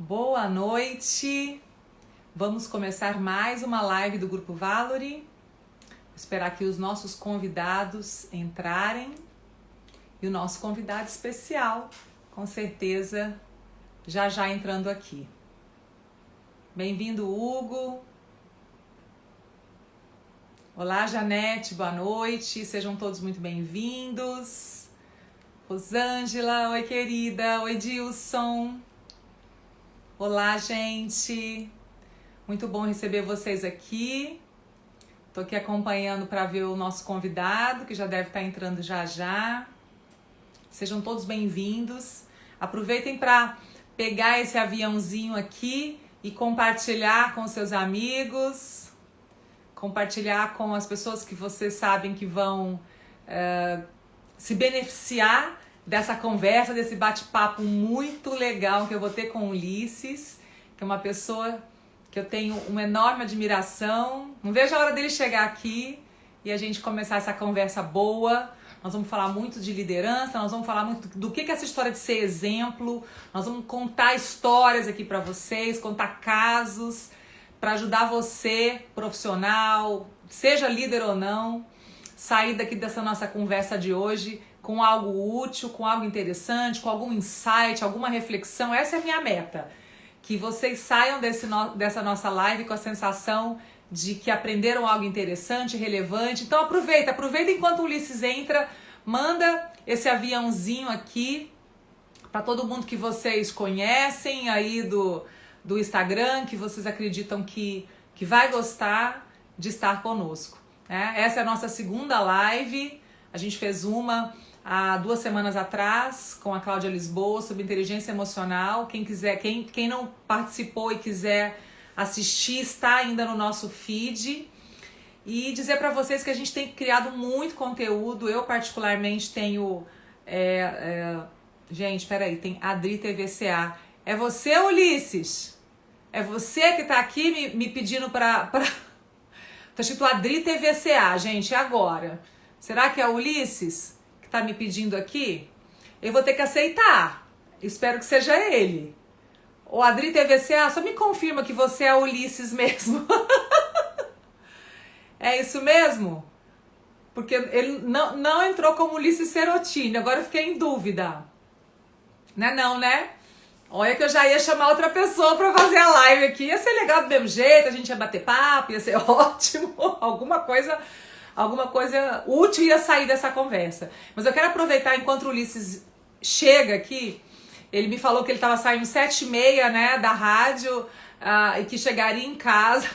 Boa noite! Vamos começar mais uma live do Grupo Valori. Vou esperar que os nossos convidados entrarem. E o nosso convidado especial, com certeza, já entrando aqui. Bem-vindo, Hugo. Olá, Janete, boa noite. Sejam todos muito bem-vindos. Rosângela, oi, querida. Oi, Dilson. Olá, gente. Muito bom receber vocês aqui. Estou aqui acompanhando para ver o nosso convidado, que já deve estar entrando já. Sejam todos bem-vindos. Aproveitem para pegar esse aviãozinho aqui e compartilhar com seus amigos, compartilhar com as pessoas que vocês sabem que vão se beneficiar dessa conversa, desse bate-papo muito legal que eu vou ter com o Ulisses, que é uma pessoa que eu tenho uma enorme admiração. Não vejo a hora dele chegar aqui e a gente começar essa conversa boa. Nós vamos falar muito de liderança, nós vamos falar muito do que é essa história de ser exemplo, nós vamos contar histórias aqui para vocês, contar casos, para ajudar você, profissional, seja líder ou não, sair daqui dessa nossa conversa de hoje com algo útil, com algo interessante, com algum insight, alguma reflexão. Essa é a minha meta, que vocês saiam dessa nossa live com a sensação de que aprenderam algo interessante, relevante. Então aproveita enquanto o Ulisses entra, manda esse aviãozinho aqui para todo mundo que vocês conhecem aí do Instagram, que vocês acreditam que vai gostar de estar conosco, né? Essa é a nossa segunda live. A gente fez uma há 2 semanas atrás com a Cláudia Lisboa sobre inteligência emocional. Quem quiser, quem não participou e quiser assistir, está ainda no nosso feed. E dizer para vocês que a gente tem criado muito conteúdo. Eu particularmente tenho gente, peraí, tem Adri TVCA. É você, Ulisses? É você que tá aqui me pedindo pra... Tá escrito Adri TVCA, gente, e agora? Será que é o Ulisses que tá me pedindo aqui? Eu vou ter que aceitar. Espero que seja ele. O Adri TVCA, só me confirma que você é o Ulisses mesmo. É isso mesmo? Porque ele não entrou como Ulisses Serotini. Agora eu fiquei em dúvida. Não, né? Olha que eu já ia chamar outra pessoa pra fazer a live aqui. Ia ser legal do mesmo jeito, a gente ia bater papo, ia ser ótimo. Alguma coisa útil ia sair dessa conversa. Mas eu quero aproveitar enquanto o Ulisses chega aqui. Ele me falou que ele estava saindo 7h30, né, da rádio, e que chegaria em casa.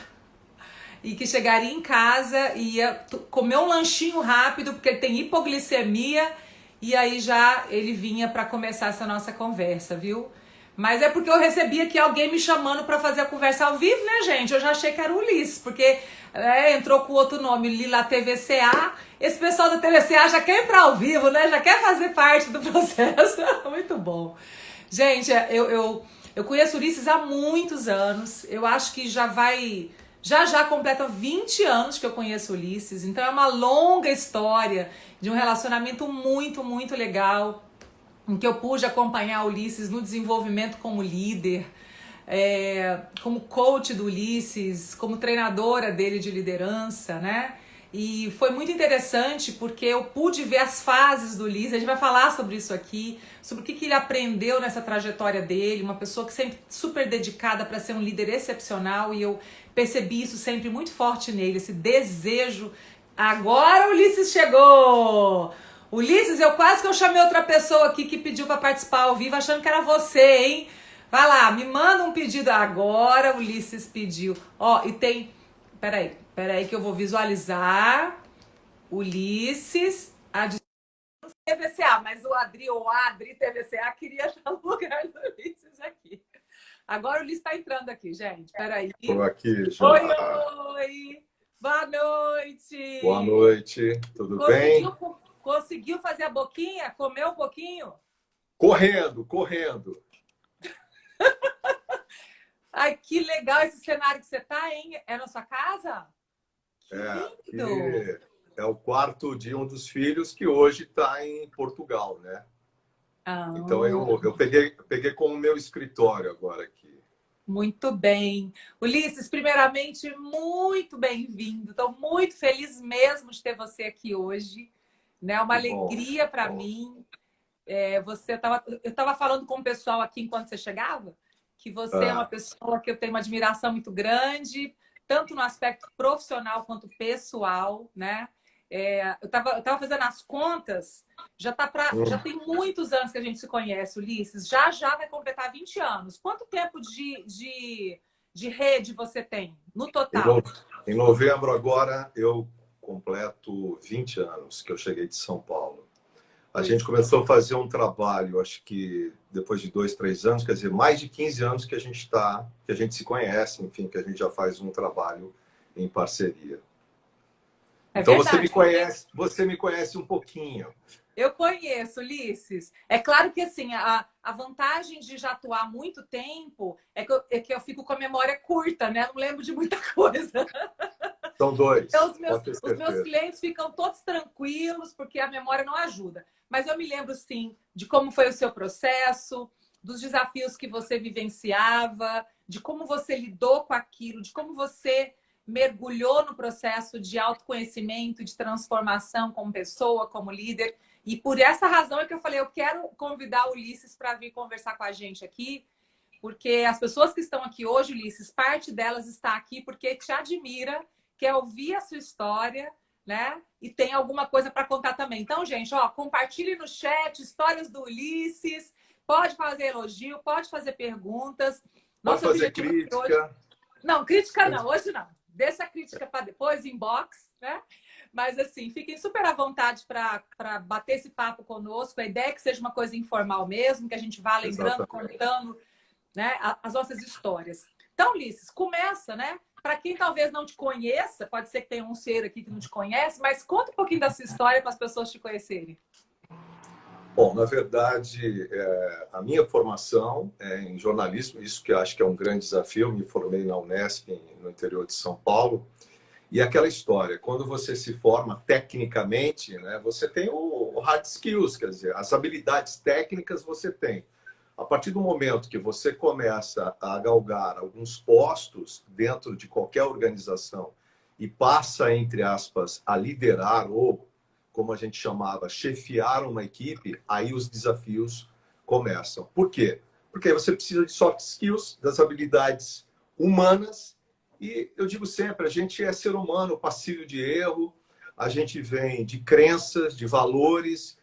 E ia comer um lanchinho rápido, porque ele tem hipoglicemia. E aí já ele vinha para começar essa nossa conversa, viu? Mas é porque eu recebi aqui alguém me chamando para fazer a conversa ao vivo, né, gente? Eu já achei que era o Ulisses, porque entrou com outro nome, Lila TVCA. Esse pessoal da TVCA já quer entrar ao vivo, né? Já quer fazer parte do processo. Muito bom. Gente, eu conheço o Ulisses há muitos anos. Eu acho que já completa 20 anos que eu conheço o Ulisses. Então é uma longa história de um relacionamento muito, muito legal, em que eu pude acompanhar o Ulisses no desenvolvimento como líder, como coach do Ulisses, como treinadora dele de liderança, né? E foi muito interessante porque eu pude ver as fases do Ulisses. A gente vai falar sobre isso aqui, sobre o que ele aprendeu nessa trajetória dele, uma pessoa que sempre super dedicada para ser um líder excepcional, e eu percebi isso sempre muito forte nele, esse desejo. Agora o Ulisses chegou! Ulisses, quase que eu chamei outra pessoa aqui que pediu para participar ao vivo, achando que era você, hein? Vai lá, me manda um pedido agora. O Ulisses pediu. Ó, e tem... Peraí que eu vou visualizar. Ulisses, TVCA, mas o Adri TVCA queria já no lugar do Ulisses aqui. Agora o Ulisses tá entrando aqui, gente. Peraí. Estou aqui já. Oi! Boa noite! Boa noite, tudo bem? Conseguiu fazer a boquinha? Comeu um pouquinho? Correndo. Ai, que legal esse cenário que você tá, hein? É na sua casa? Que lindo! Aqui é o quarto de um dos filhos que hoje está em Portugal, né? Então eu peguei como meu escritório agora aqui. Muito bem. Ulisses, primeiramente, muito bem-vindo. Estou muito feliz mesmo de ter você aqui hoje. Né? Uma Que bom, alegria que para bom. mim. Eu estava falando com o pessoal aqui enquanto você chegava, que você é uma Ah, pessoa que eu tenho uma admiração muito grande, tanto no aspecto profissional quanto pessoal, né? Eu tava fazendo as contas, já hum. tem muitos anos que a gente se conhece, Ulisses. Já já vai completar 20 anos. Quanto tempo de rede você tem no Em, no- total? em novembro agora eu completo 20 anos que eu cheguei de São Paulo. A gente Pois começou a fazer um trabalho, acho que depois de 2, 3 anos, quer dizer, mais de 15 anos que a gente se conhece, enfim, que a gente já faz um trabalho em parceria. é Então verdade, porque você me conhece um pouquinho. eu conheço, Ulisses. É claro que assim, a vantagem de já atuar há muito tempo é que eu fico com a memória curta, né? Não lembro de muita coisa. São Então, dois, os meus, pode ter os meus certeza. clientes ficam todos tranquilos, porque a memória não ajuda. Mas eu me lembro, sim, de como foi o seu processo, dos desafios que você vivenciava, de como você lidou com aquilo, de como você mergulhou no processo de autoconhecimento, de transformação como pessoa, como líder. E por essa razão é que eu falei, eu quero convidar o Ulisses para vir conversar com a gente aqui, porque as pessoas que estão aqui hoje, Ulisses, parte delas está aqui porque te admira, quer ouvir a sua história, né? E tem alguma coisa para contar também. Então, gente, ó, compartilhe no chat histórias do Ulisses, pode fazer elogio, pode fazer perguntas. Pode Nosso fazer objetivo aqui hoje... crítica. Não, crítica não, hoje não. Deixa a crítica para depois, inbox, né? Mas assim, fiquem super à vontade para bater esse papo conosco. A ideia é que seja uma coisa informal mesmo, que a gente vá lembrando, Exatamente. contando, né, as nossas histórias. Então, Ulisses, começa, né? Para quem talvez não te conheça, pode ser que tenha um ser aqui que não te conhece, mas conta um pouquinho da sua história para as pessoas te conhecerem. Bom, na verdade, a minha formação é em jornalismo, isso que eu acho que é um grande desafio. Eu me formei na Unesp, no interior de São Paulo. E aquela história, quando você se forma tecnicamente, né, você tem o hard skills, quer dizer, as habilidades técnicas você tem. A partir do momento que você começa a galgar alguns postos dentro de qualquer organização e passa, entre aspas, a liderar ou, como a gente chamava, chefiar uma equipe, aí os desafios começam. Por quê? Porque aí você precisa de soft skills, das habilidades humanas. E eu digo sempre, a gente é ser humano, passível de erro, a gente vem de crenças, de valores,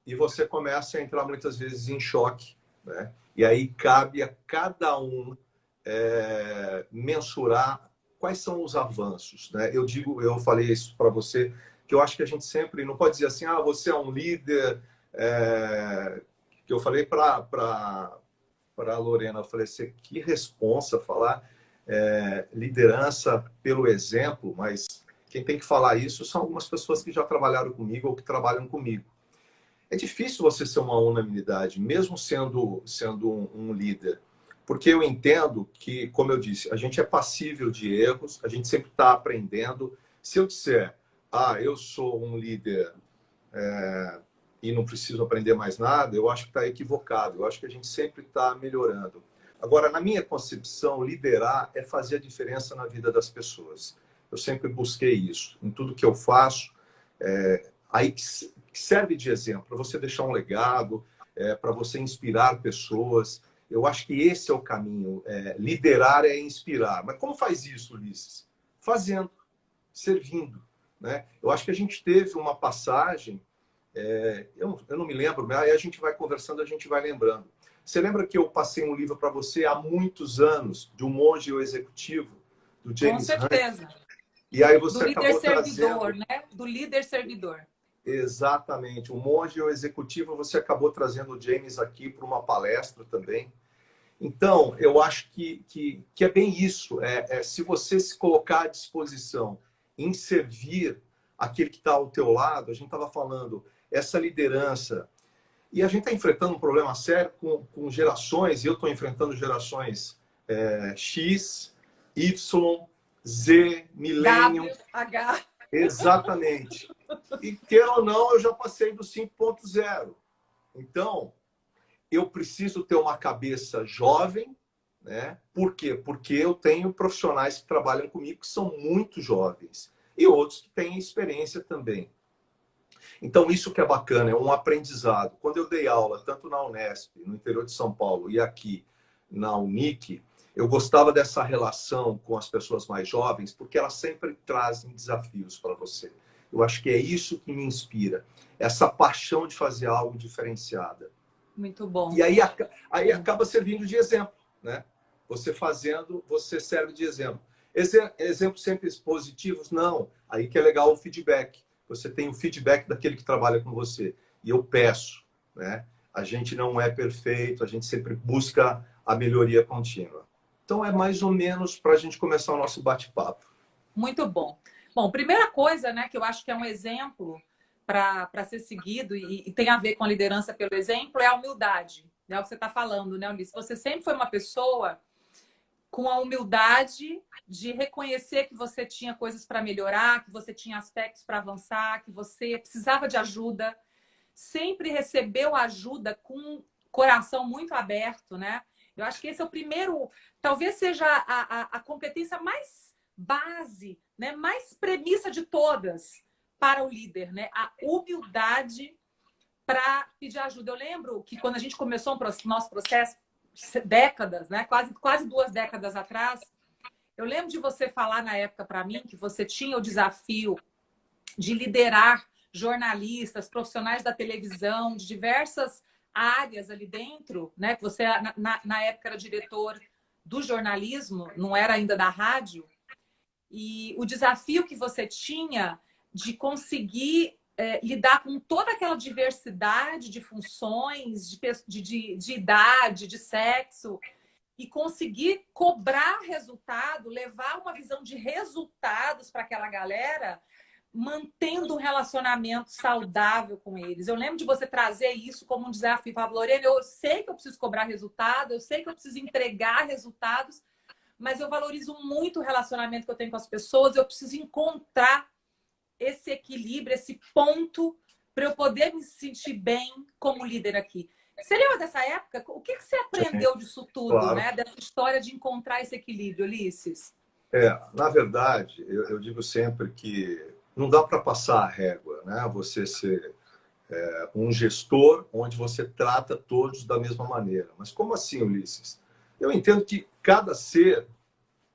e você começa a entrar muitas vezes em choque, né? E aí cabe a cada um mensurar quais são os avanços, né? Eu falei isso para você, que eu acho que a gente sempre não pode dizer assim, ah, você é um líder, que eu falei para a Lorena, eu falei assim, que responsa falar liderança pelo exemplo, mas quem tem que falar isso são algumas pessoas que já trabalharam comigo ou que trabalham comigo. É difícil você ser uma unanimidade, mesmo sendo um líder, porque eu entendo que, como eu disse, a gente é passível de erros, a gente sempre está aprendendo. Se eu disser, ah, eu sou um líder e não preciso aprender mais nada, eu acho que está equivocado. Eu acho que a gente sempre está melhorando. Agora, na minha concepção, liderar é fazer a diferença na vida das pessoas. Eu sempre busquei isso. Em tudo que eu faço, aí serve de exemplo para você deixar um legado, para você inspirar pessoas. Eu acho que esse é o caminho. Liderar é inspirar. Mas como faz isso, Ulisses? Fazendo, servindo, né? Eu acho que a gente teve uma passagem, eu não me lembro, mas aí a gente vai conversando, a gente vai lembrando. Você lembra que eu passei um livro para você há muitos anos, de Um Monge e o Executivo, do Com James Hunt? certeza. E aí Do você líder acabou servidor, trazendo né? Do líder servidor. exatamente, O Monge e o Executivo, você acabou trazendo o James aqui para uma palestra também. Então, eu acho que é bem isso. Se você se colocar à disposição em servir aquele que está ao teu lado, a gente estava falando, essa liderança. E a gente está enfrentando um problema sério com gerações, e eu estou enfrentando gerações X, Y, Z, Millennium, W, H. exatamente. E queira ou não, eu já passei do 5.0. Então, eu preciso ter uma cabeça jovem, né? Por quê? Porque eu tenho profissionais que trabalham comigo que são muito jovens e outros que têm experiência também. Então, isso que é bacana, é um aprendizado. Quando eu dei aula, tanto na Unesp, no interior de São Paulo, e aqui na Unic, eu gostava dessa relação com as pessoas mais jovens, porque elas sempre trazem desafios para você. Eu acho que é isso que me inspira, essa paixão de fazer algo diferenciado. Muito bom. E aí acaba servindo de exemplo, né? Você fazendo, você serve de exemplo. Exemplos sempre positivos? Não. Aí que é legal o feedback. Você tem o feedback daquele que trabalha com você. E eu peço, né? A gente não é perfeito, a gente sempre busca a melhoria contínua. Então é mais ou menos para a gente começar o nosso bate-papo. Muito bom. Bom, primeira coisa, né, que eu acho que é um exemplo para ser seguido e tem a ver com a liderança pelo exemplo é a humildade. É o que você está falando, né, Ulisses? Você sempre foi uma pessoa com a humildade de reconhecer que você tinha coisas para melhorar, que você tinha aspectos para avançar, que você precisava de ajuda. Sempre recebeu ajuda com um coração muito aberto, né? Eu acho que esse é o primeiro, talvez seja a competência mais base, né? Mais premissa de todas para o líder, né? A humildade para pedir ajuda. Eu lembro que quando a gente começou o nosso processo, décadas, né? Quase 2 décadas atrás, eu lembro de você falar na época para mim que você tinha o desafio de liderar jornalistas, profissionais da televisão, de diversas áreas ali dentro, né? Que você, na época, era diretor do jornalismo, não era ainda da rádio. E o desafio que você tinha de conseguir lidar com toda aquela diversidade de funções, de idade, de sexo, e conseguir cobrar resultado, levar uma visão de resultados para aquela galera, mantendo um relacionamento saudável com eles. Eu lembro de você trazer isso como um desafio. Falar, Lorena, eu sei que eu preciso cobrar resultado, eu sei que eu preciso entregar resultados, mas eu valorizo muito o relacionamento que eu tenho com as pessoas, eu preciso encontrar esse equilíbrio, esse ponto para eu poder me sentir bem como líder aqui. Você lembra dessa época? O que você aprendeu disso tudo, Claro. né? Dessa história de encontrar esse equilíbrio, Ulisses? Na verdade, eu digo sempre que não dá para passar a régua, né? Você ser um gestor onde você trata todos da mesma maneira. Mas como assim, Ulisses? Eu entendo que cada ser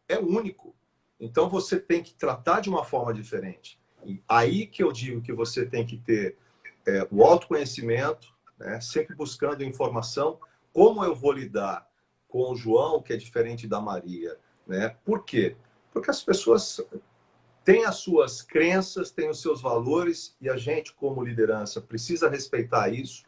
é único. Então você tem que tratar de uma forma diferente. E aí que eu digo que você tem que ter o autoconhecimento, né? Sempre buscando informação. Como eu vou lidar com o João, que é diferente da Maria, né? Por quê? Porque as pessoas têm as suas crenças, têm os seus valores, e a gente, como liderança, precisa respeitar isso,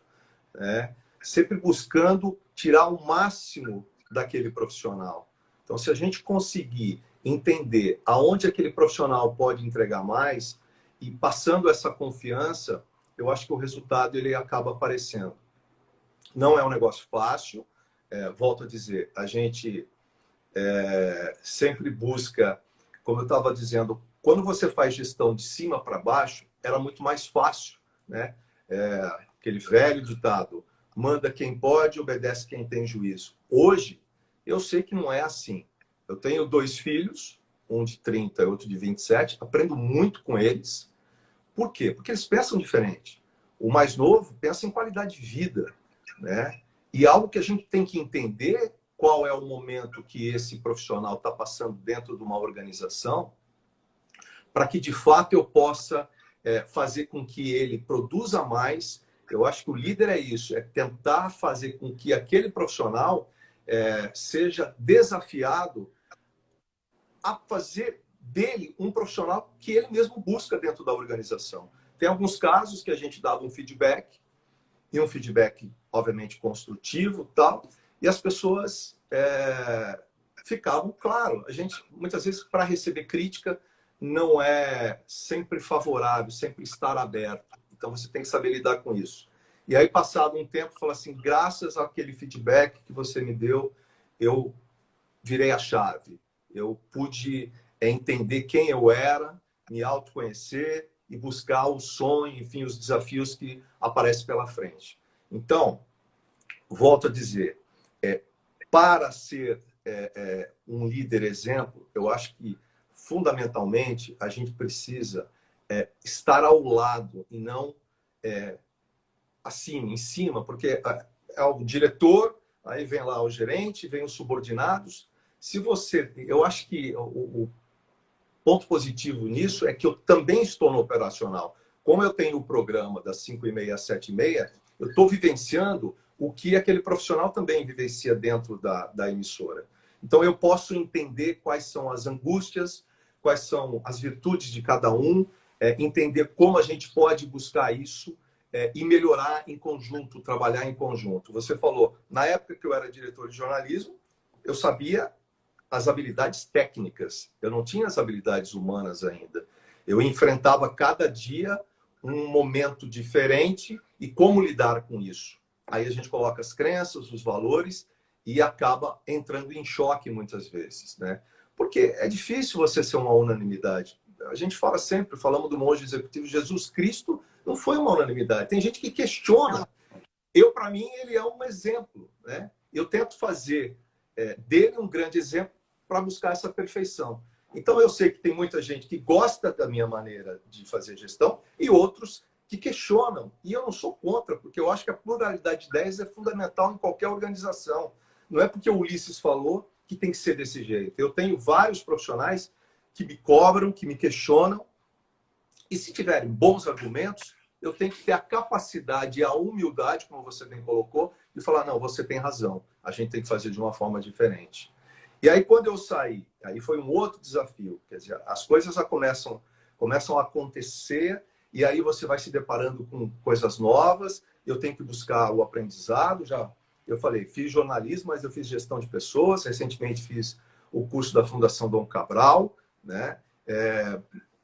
né? Sempre buscando tirar o máximo daquele profissional. Então, se a gente conseguir entender aonde aquele profissional pode entregar mais e passando essa confiança, eu acho que o resultado ele acaba aparecendo. Não é um negócio fácil, volto a dizer, a gente sempre busca, como eu estava dizendo, quando você faz gestão de cima para baixo, era muito mais fácil, né? Aquele velho ditado, manda quem pode, obedece quem tem juízo. Hoje, eu sei que não é assim. Eu tenho 2 filhos, um de 30 e outro de 27, aprendo muito com eles. Por quê? Porque eles pensam diferente. O mais novo pensa em qualidade de vida, né? E algo que a gente tem que entender qual é o momento que esse profissional está passando dentro de uma organização, para que de fato eu possa fazer com que ele produza mais. Eu acho que o líder é isso, é tentar fazer com que aquele profissional seja desafiado a fazer dele um profissional que ele mesmo busca dentro da organização. Tem alguns casos que a gente dava um feedback, e um feedback, obviamente, construtivo, tal, e as pessoas ficavam, claro, a gente, muitas vezes, para receber crítica, não é sempre favorável, sempre estar aberto. Então, você tem que saber lidar com isso. E aí, passado um tempo, fala assim, graças àquele feedback que você me deu, eu virei a chave. Eu pude entender quem eu era, me autoconhecer e buscar o sonho, enfim, os desafios que aparecem pela frente. Então, volto a dizer, para ser um líder exemplo, eu acho que, fundamentalmente, a gente precisa estar ao lado e não acima, em cima, porque é o diretor, aí vem lá o gerente, vem os subordinados. Se você... Eu acho que o ponto positivo nisso é que eu também estou no operacional. Como eu tenho o programa das 5h30 às 7h30, eu estou vivenciando o que aquele profissional também vivencia dentro da emissora. Então, eu posso entender quais são as angústias, quais são as virtudes de cada um, entender como a gente pode buscar isso e melhorar em conjunto, trabalhar em conjunto. Você falou, na época que eu era diretor de jornalismo, eu sabia as habilidades técnicas, eu não tinha as habilidades humanas ainda. Eu enfrentava cada dia um momento diferente e como lidar com isso. Aí a gente coloca as crenças, os valores e acaba entrando em choque muitas vezes, né? Porque é difícil você ser uma unanimidade. A gente fala sempre, falamos do monge executivo, Jesus Cristo não foi uma unanimidade. Tem gente que questiona. Para mim, ele é um exemplo, né? Eu tento fazer dele um grande exemplo para buscar essa perfeição. Então, eu sei que tem muita gente que gosta da minha maneira de fazer gestão e outros que questionam. E eu não sou contra, porque eu acho que a pluralidade de ideias é fundamental em qualquer organização. Não é porque o Ulisses falou que tem que ser desse jeito. Eu tenho vários profissionais que me cobram, que me questionam, e se tiverem bons argumentos, eu tenho que ter a capacidade e a humildade, como você bem colocou, de falar, não, você tem razão, a gente tem que fazer de uma forma diferente. E aí, quando eu saí, aí foi um outro desafio. Quer dizer, as coisas começam a acontecer e aí você vai se deparando com coisas novas. Eu tenho que buscar o aprendizado. Já, eu falei, fiz jornalismo, mas eu fiz gestão de pessoas. Recentemente fiz o curso da Fundação Dom Cabral, né?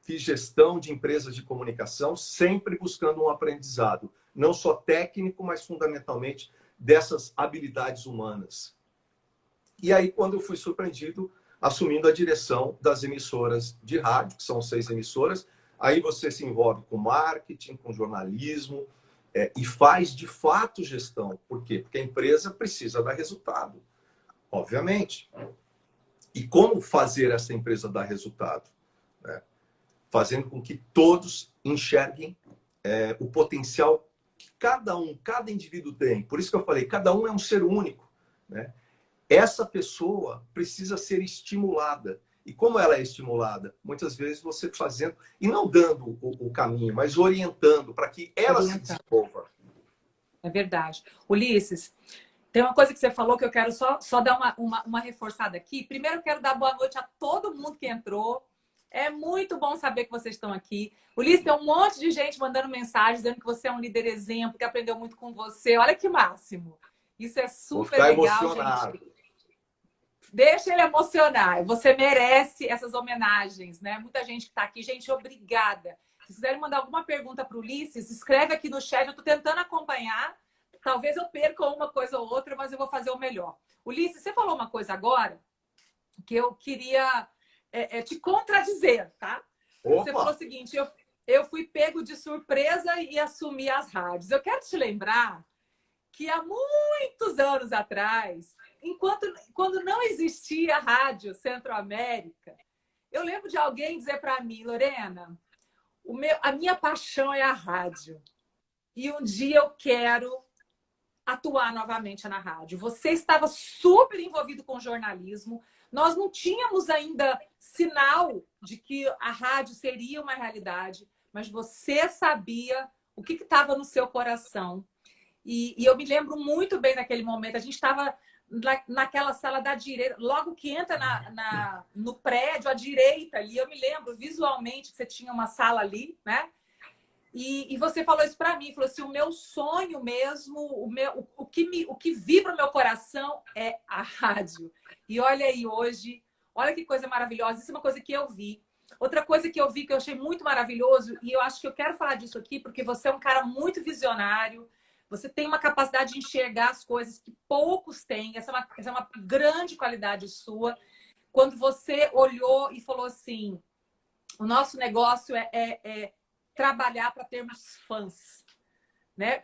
Fiz gestão de empresas de comunicação, sempre buscando um aprendizado, não só técnico, mas fundamentalmente dessas habilidades humanas. E aí, quando eu fui surpreendido, assumindo a direção das emissoras de rádio, que são 6 emissoras, aí você se envolve com marketing, com jornalismo, e faz, de fato, gestão. Por quê? Porque a empresa precisa dar resultado, obviamente. E como fazer essa empresa dar resultado? Né? Fazendo com que todos enxerguem o potencial que cada indivíduo tem. Por isso que eu falei, cada um é um ser único, né? Essa pessoa precisa ser estimulada. E como ela é estimulada? Muitas vezes você fazendo, e não dando o caminho, mas orientando para que ela se desenvolva. É verdade. Ulisses, tem uma coisa que você falou que eu quero só dar uma reforçada aqui. Primeiro, eu quero dar boa noite a todo mundo que entrou. É muito bom saber que vocês estão aqui. Ulisses, tem um monte de gente mandando mensagem, dizendo que você é um líder exemplo, que aprendeu muito com você. Olha que máximo. Isso é super legal, emocionado. Gente. Deixa ele emocionar. Você merece essas homenagens, né? Muita gente que está aqui. Gente, obrigada. Se quiserem mandar alguma pergunta para o Ulisses, escreve aqui no chat. Eu estou tentando acompanhar. Talvez eu perca uma coisa ou outra, mas eu vou fazer o melhor. Ulisses, você falou uma coisa agora que eu queria te contradizer, tá? Opa. Você falou o seguinte, eu fui pego de surpresa e assumi as rádios. Eu quero te lembrar que há muitos anos atrás, quando não existia a Rádio Centro-América, eu lembro de alguém dizer para mim, Lorena, a minha paixão é a rádio. E um dia eu quero atuar novamente na rádio. Você estava super envolvido com jornalismo. Nós não tínhamos ainda sinal de que a rádio seria uma realidade, mas você sabia o que estava no seu coração. E eu me lembro muito bem naquele momento. A gente estava naquela sala da direita, logo que entra no prédio, à direita ali. Eu me lembro visualmente que você tinha uma sala ali, né? E você falou isso para mim, falou assim, o meu sonho mesmo, o que vibra o meu coração é a rádio. E olha aí hoje, olha que coisa maravilhosa. Isso é uma coisa que eu vi. Outra coisa que eu vi que eu achei muito maravilhoso, e eu acho que eu quero falar disso aqui, porque você é um cara muito visionário, você tem uma capacidade de enxergar as coisas que poucos têm. Essa é uma grande qualidade sua. Quando você olhou e falou assim, o nosso negócio é trabalhar para termos fãs, né?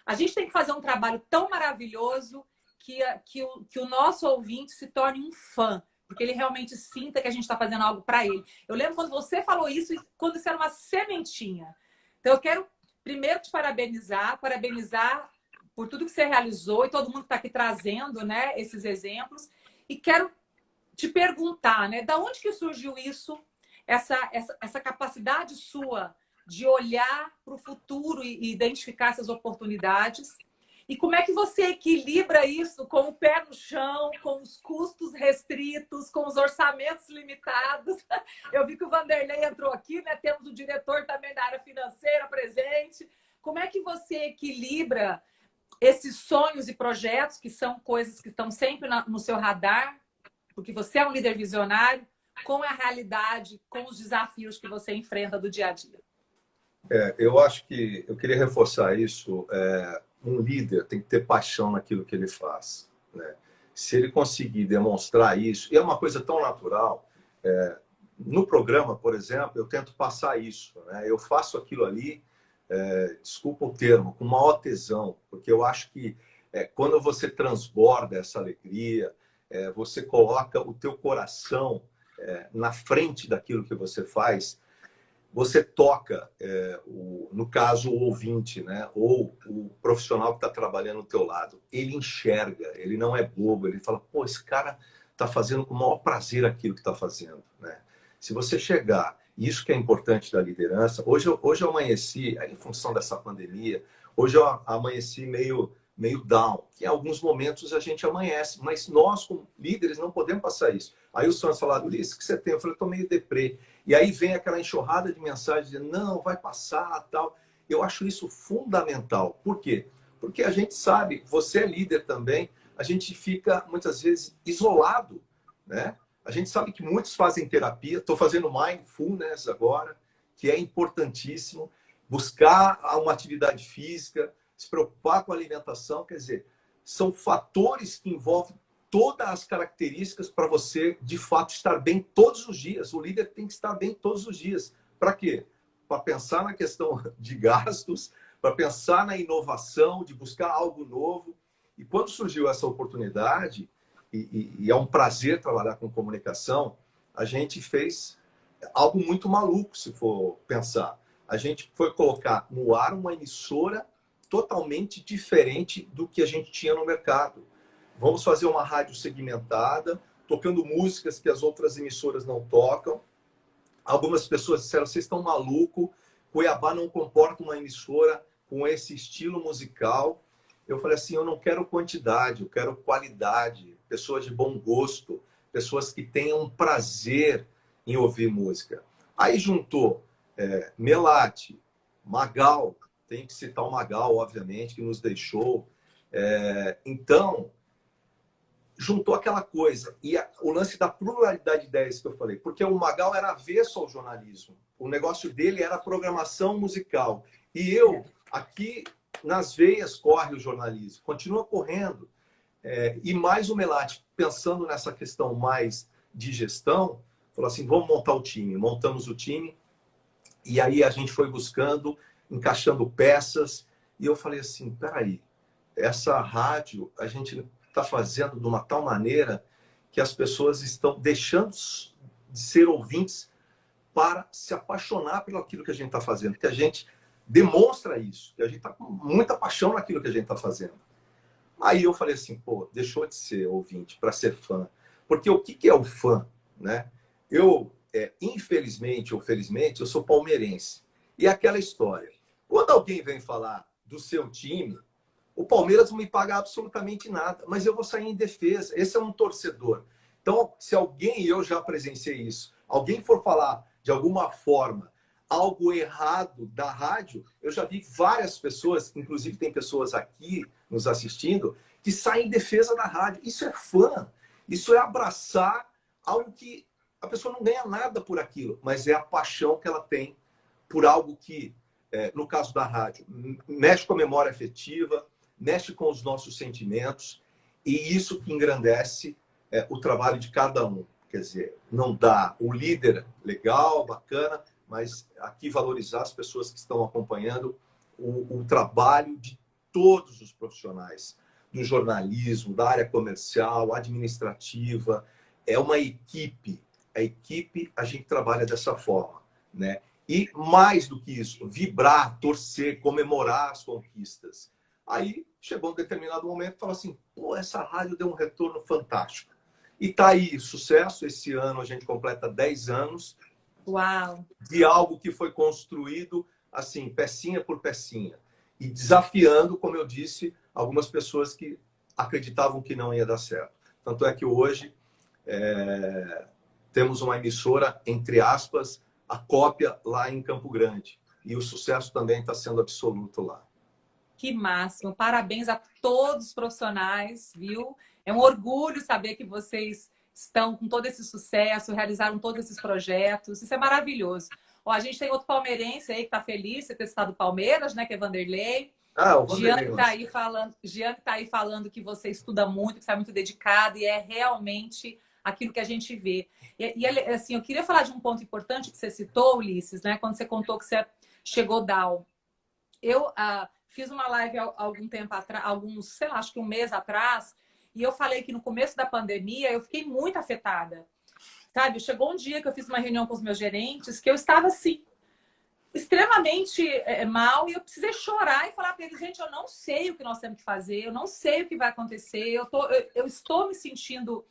A gente tem que fazer um trabalho tão maravilhoso que o nosso ouvinte se torne um fã, porque ele realmente sinta que a gente está fazendo algo para ele. Eu lembro quando você falou isso, quando isso era uma sementinha. Então, eu quero primeiro te parabenizar por tudo que você realizou e todo mundo que está aqui trazendo, né, esses exemplos. E quero te perguntar, né, da onde que surgiu isso, essa capacidade sua de olhar para o futuro e identificar essas oportunidades. E como é que você equilibra isso com o pé no chão, com os custos restritos, com os orçamentos limitados? Eu vi que o Vanderlei entrou aqui, né? Temos o diretor também da área financeira presente. Como é que você equilibra esses sonhos e projetos, que são coisas que estão sempre no seu radar, porque você é um líder visionário, com a realidade, com os desafios que você enfrenta do dia a dia? Eu acho que eu queria reforçar isso. Um líder tem que ter paixão naquilo que ele faz, né? Se ele conseguir demonstrar isso, e é uma coisa tão natural, no programa, por exemplo, eu tento passar isso, né? Eu faço aquilo ali, desculpa o termo, com maior tesão, porque eu acho que quando você transborda essa alegria, você coloca o teu coração na frente daquilo que você faz, você toca, no caso, o ouvinte, né? Ou o profissional que está trabalhando do teu lado. Ele enxerga, ele não é bobo, ele fala, pô, esse cara está fazendo com o maior prazer aquilo que está fazendo, né? Se você chegar, isso que é importante da liderança, hoje eu amanheci, em função dessa pandemia, hoje eu amanheci meio down, que em alguns momentos a gente amanhece, mas nós, como líderes, não podemos passar isso. Aí o Santos falou, Ulisses, o que você tem? Eu falei, eu tô meio deprê. E aí vem aquela enxurrada de mensagens, dizendo, não, vai passar, tal. Eu acho isso fundamental. Por quê? Porque a gente sabe, você é líder também, a gente fica, muitas vezes, isolado, né? A gente sabe que muitos fazem terapia, estou fazendo mindfulness agora, que é importantíssimo, buscar uma atividade física, se preocupar com a alimentação, quer dizer, são fatores que envolvem todas as características para você, de fato, estar bem todos os dias. O líder tem que estar bem todos os dias. Para quê? Para pensar na questão de gastos, para pensar na inovação, de buscar algo novo. E quando surgiu essa oportunidade, e é um prazer trabalhar com comunicação, a gente fez algo muito maluco, se for pensar. A gente foi colocar no ar uma emissora totalmente diferente do que a gente tinha no mercado. Vamos fazer uma rádio segmentada, tocando músicas que as outras emissoras não tocam. Algumas pessoas disseram, vocês estão malucos, Cuiabá não comporta uma emissora com esse estilo musical. Eu falei assim, eu não quero quantidade, eu quero qualidade, pessoas de bom gosto, pessoas que tenham prazer em ouvir música. Aí juntou Melati, Magal, tem que citar o Magal, obviamente, que nos deixou. Então, juntou aquela coisa. E o lance da pluralidade de ideias que eu falei, porque o Magal era avesso ao jornalismo. O negócio dele era programação musical. E eu, aqui nas veias, corre o jornalismo. Continua correndo. E mais o Melati, pensando nessa questão mais de gestão, falou assim, vamos montar o time. Montamos o time. E aí a gente foi buscando, encaixando peças. E eu falei assim, peraí, essa rádio a gente está fazendo de uma tal maneira que as pessoas estão deixando de ser ouvintes para se apaixonar pelo aquilo que a gente está fazendo, que a gente demonstra isso, que a gente está com muita paixão naquilo que a gente está fazendo. Aí eu falei assim, pô, deixou de ser ouvinte para ser fã. Porque o que é o fã, né? Eu, infelizmente ou felizmente, eu sou palmeirense. E é aquela história. Quando alguém vem falar do seu time, o Palmeiras não me paga absolutamente nada, mas eu vou sair em defesa. Esse é um torcedor. Então, se alguém, e eu já presenciei isso, alguém for falar de alguma forma algo errado da rádio, eu já vi várias pessoas, inclusive tem pessoas aqui nos assistindo, que saem em defesa da rádio. Isso é fã. Isso é abraçar algo que a pessoa não ganha nada por aquilo, mas é a paixão que ela tem por algo que, no caso da rádio, mexe com a memória afetiva, mexe com os nossos sentimentos, e isso que engrandece o trabalho de cada um. Quer dizer, não dá o líder legal, bacana, mas aqui valorizar as pessoas que estão acompanhando o trabalho de todos os profissionais. do jornalismo, da área comercial, administrativa. É uma equipe. A equipe, a gente trabalha dessa forma, né? E mais do que isso, vibrar, torcer, comemorar as conquistas. Aí chegou um determinado momento e falou assim, pô, essa rádio deu um retorno fantástico. E tá aí, sucesso. Esse ano a gente completa 10 anos. Uau! De algo que foi construído, assim, pecinha por pecinha. E desafiando, como eu disse, algumas pessoas que acreditavam que não ia dar certo. Tanto é que hoje temos uma emissora, entre aspas, a cópia lá em Campo Grande. E o sucesso também está sendo absoluto lá. Que máximo! Parabéns a todos os profissionais, viu? É um orgulho saber que vocês estão com todo esse sucesso, realizaram todos esses projetos. Isso é maravilhoso. Ó, a gente tem outro palmeirense aí que está feliz de ter estado Palmeiras, né? Que é Vanderlei. Ah, o Vanderlei. Giane está aí falando que você estuda muito, que você é muito dedicado, e é realmente aquilo que a gente vê. E assim, eu queria falar de um ponto importante que você citou, Ulisses, né? Quando você contou que você chegou Down. Eu fiz uma live há algum tempo atrás, sei lá, acho que um mês atrás, e eu falei que no começo da pandemia eu fiquei muito afetada. Sabe? Chegou um dia que eu fiz uma reunião com os meus gerentes que eu estava assim, extremamente mal, e eu precisei chorar e falar para eles, gente, eu não sei o que nós temos que fazer, eu não sei o que vai acontecer, eu estou me sentindo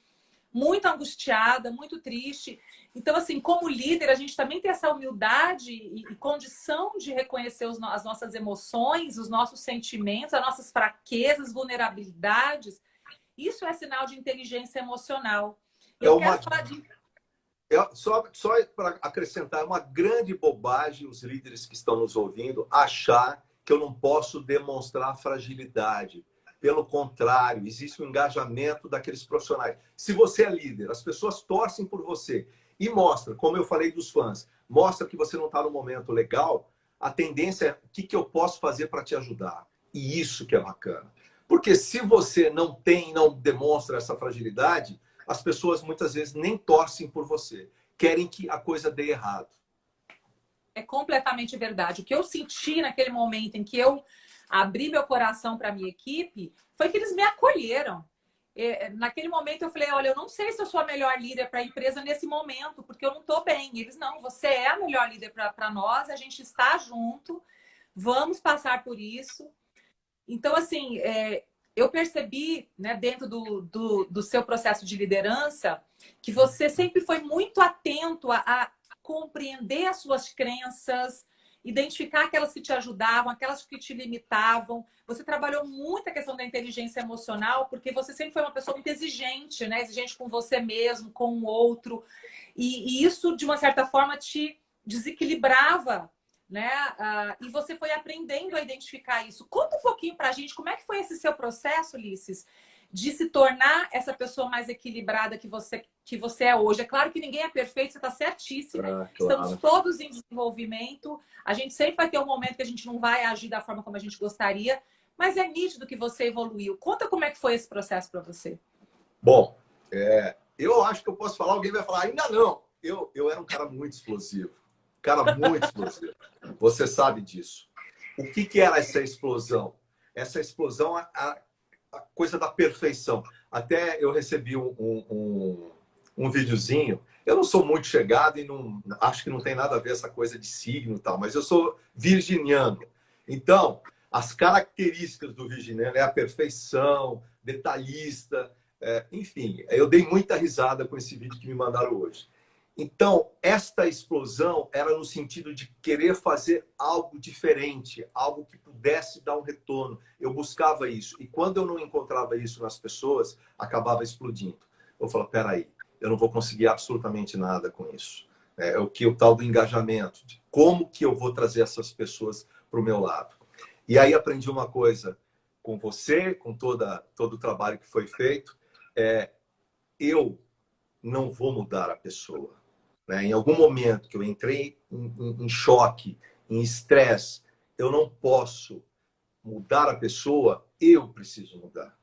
muito angustiada, muito triste. Então, assim, como líder, a gente também tem essa humildade e condição de reconhecer as nossas emoções, os nossos sentimentos, as nossas fraquezas, vulnerabilidades. Isso é sinal de inteligência emocional. Eu quero falar de... Só para acrescentar, é uma grande bobagem os líderes que estão nos ouvindo achar que eu não posso demonstrar fragilidade. Pelo contrário, existe um engajamento daqueles profissionais. Se você é líder, as pessoas torcem por você e mostra, como eu falei dos fãs, mostra que você não está no momento legal, a tendência é o que eu posso fazer para te ajudar. E isso que é bacana. Porque se você não demonstra essa fragilidade, as pessoas muitas vezes nem torcem por você. Querem que a coisa dê errado. É completamente verdade. O que eu senti naquele momento em que eu abri meu coração para a minha equipe foi que eles me acolheram. Naquele momento eu falei, olha, eu não sei se eu sou a melhor líder para a empresa nesse momento, porque eu não estou bem. E eles, não, você é a melhor líder para nós, a gente está junto, vamos passar por isso. Então, assim, eu percebi, né, dentro do seu processo de liderança, que você sempre foi muito atento a compreender as suas crenças, identificar aquelas que te ajudavam, aquelas que te limitavam. Você trabalhou muito a questão da inteligência emocional, porque você sempre foi uma pessoa muito exigente, né? Exigente com você mesmo, com o outro. E isso, de uma certa forma, te desequilibrava, né? E você foi aprendendo a identificar isso. Conta um pouquinho pra gente como é que foi esse seu processo, Ulisses, de se tornar essa pessoa mais equilibrada que você é hoje. É claro que ninguém é perfeito, você está certíssima. Claro. Estamos todos em desenvolvimento. A gente sempre vai ter um momento que a gente não vai agir da forma como a gente gostaria, mas é nítido que você evoluiu. Conta como é que foi esse processo para você. Bom, eu acho que eu posso falar, alguém vai falar, ainda não. Eu era um cara muito explosivo. Cara muito explosivo. Você sabe disso. O que era essa explosão? Essa explosão, a coisa da perfeição. Até eu recebi um videozinho. Eu não sou muito chegado e acho que não tem nada a ver essa coisa de signo e tal, mas eu sou virginiano. Então, as características do virginiano é a perfeição, detalhista, enfim. Eu dei muita risada com esse vídeo que me mandaram hoje. Então, esta explosão era no sentido de querer fazer algo diferente, algo que pudesse dar um retorno. Eu buscava isso. E quando eu não encontrava isso nas pessoas, acabava explodindo. Eu falava, peraí, eu não vou conseguir absolutamente nada com isso. O tal do engajamento, de como que eu vou trazer essas pessoas para o meu lado. E aí aprendi uma coisa com você, com todo o trabalho que foi feito, eu não vou mudar a pessoa. Em algum momento que eu entrei em choque, em estresse, eu não posso mudar a pessoa, eu preciso mudar.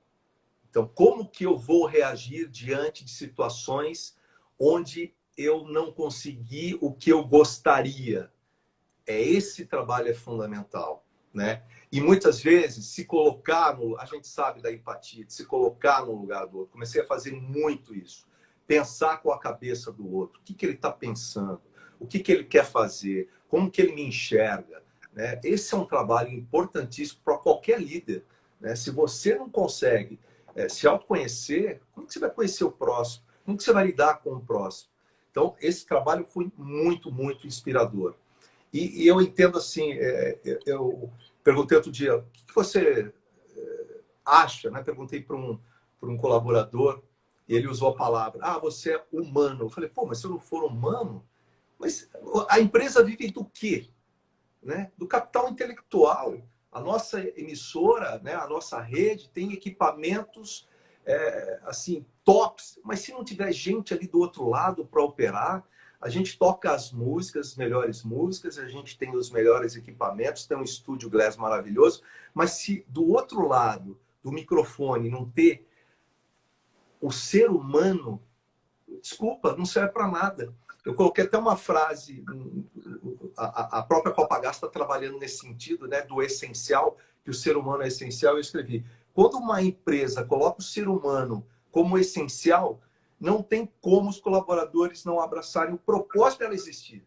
Então, como que eu vou reagir diante de situações onde eu não consegui o que eu gostaria? Esse trabalho é fundamental. né? E muitas vezes se colocar no, a gente sabe da empatia, de se colocar no lugar do outro. Comecei a fazer muito isso. Pensar com a cabeça do outro, o que que ele está pensando, o que que ele quer fazer, como que ele me enxerga, né? Esse é um trabalho importantíssimo para qualquer líder, né? Se você não consegue se autoconhecer, como que você vai conhecer o próximo? Como que você vai lidar com o próximo? Então, esse trabalho foi muito, muito inspirador. E eu entendo assim, eu perguntei outro dia, o que você acha, né? Perguntei para um colaborador, e ele usou a palavra, você é humano. Eu falei, pô, mas se eu não for humano, mas a empresa vive do quê? Né? Do capital intelectual. A nossa emissora, né? A nossa rede tem equipamentos assim tops, mas se não tiver gente ali do outro lado para operar, a gente toca as músicas, as melhores músicas, a gente tem os melhores equipamentos, tem um estúdio Glass maravilhoso, mas se do outro lado do microfone não ter o ser humano, desculpa, não serve para nada. Eu coloquei até uma frase, a própria Copagaz está trabalhando nesse sentido, né, do essencial, que o ser humano é essencial. Eu escrevi, quando uma empresa coloca o ser humano como essencial, não tem como os colaboradores não abraçarem o propósito dela existir.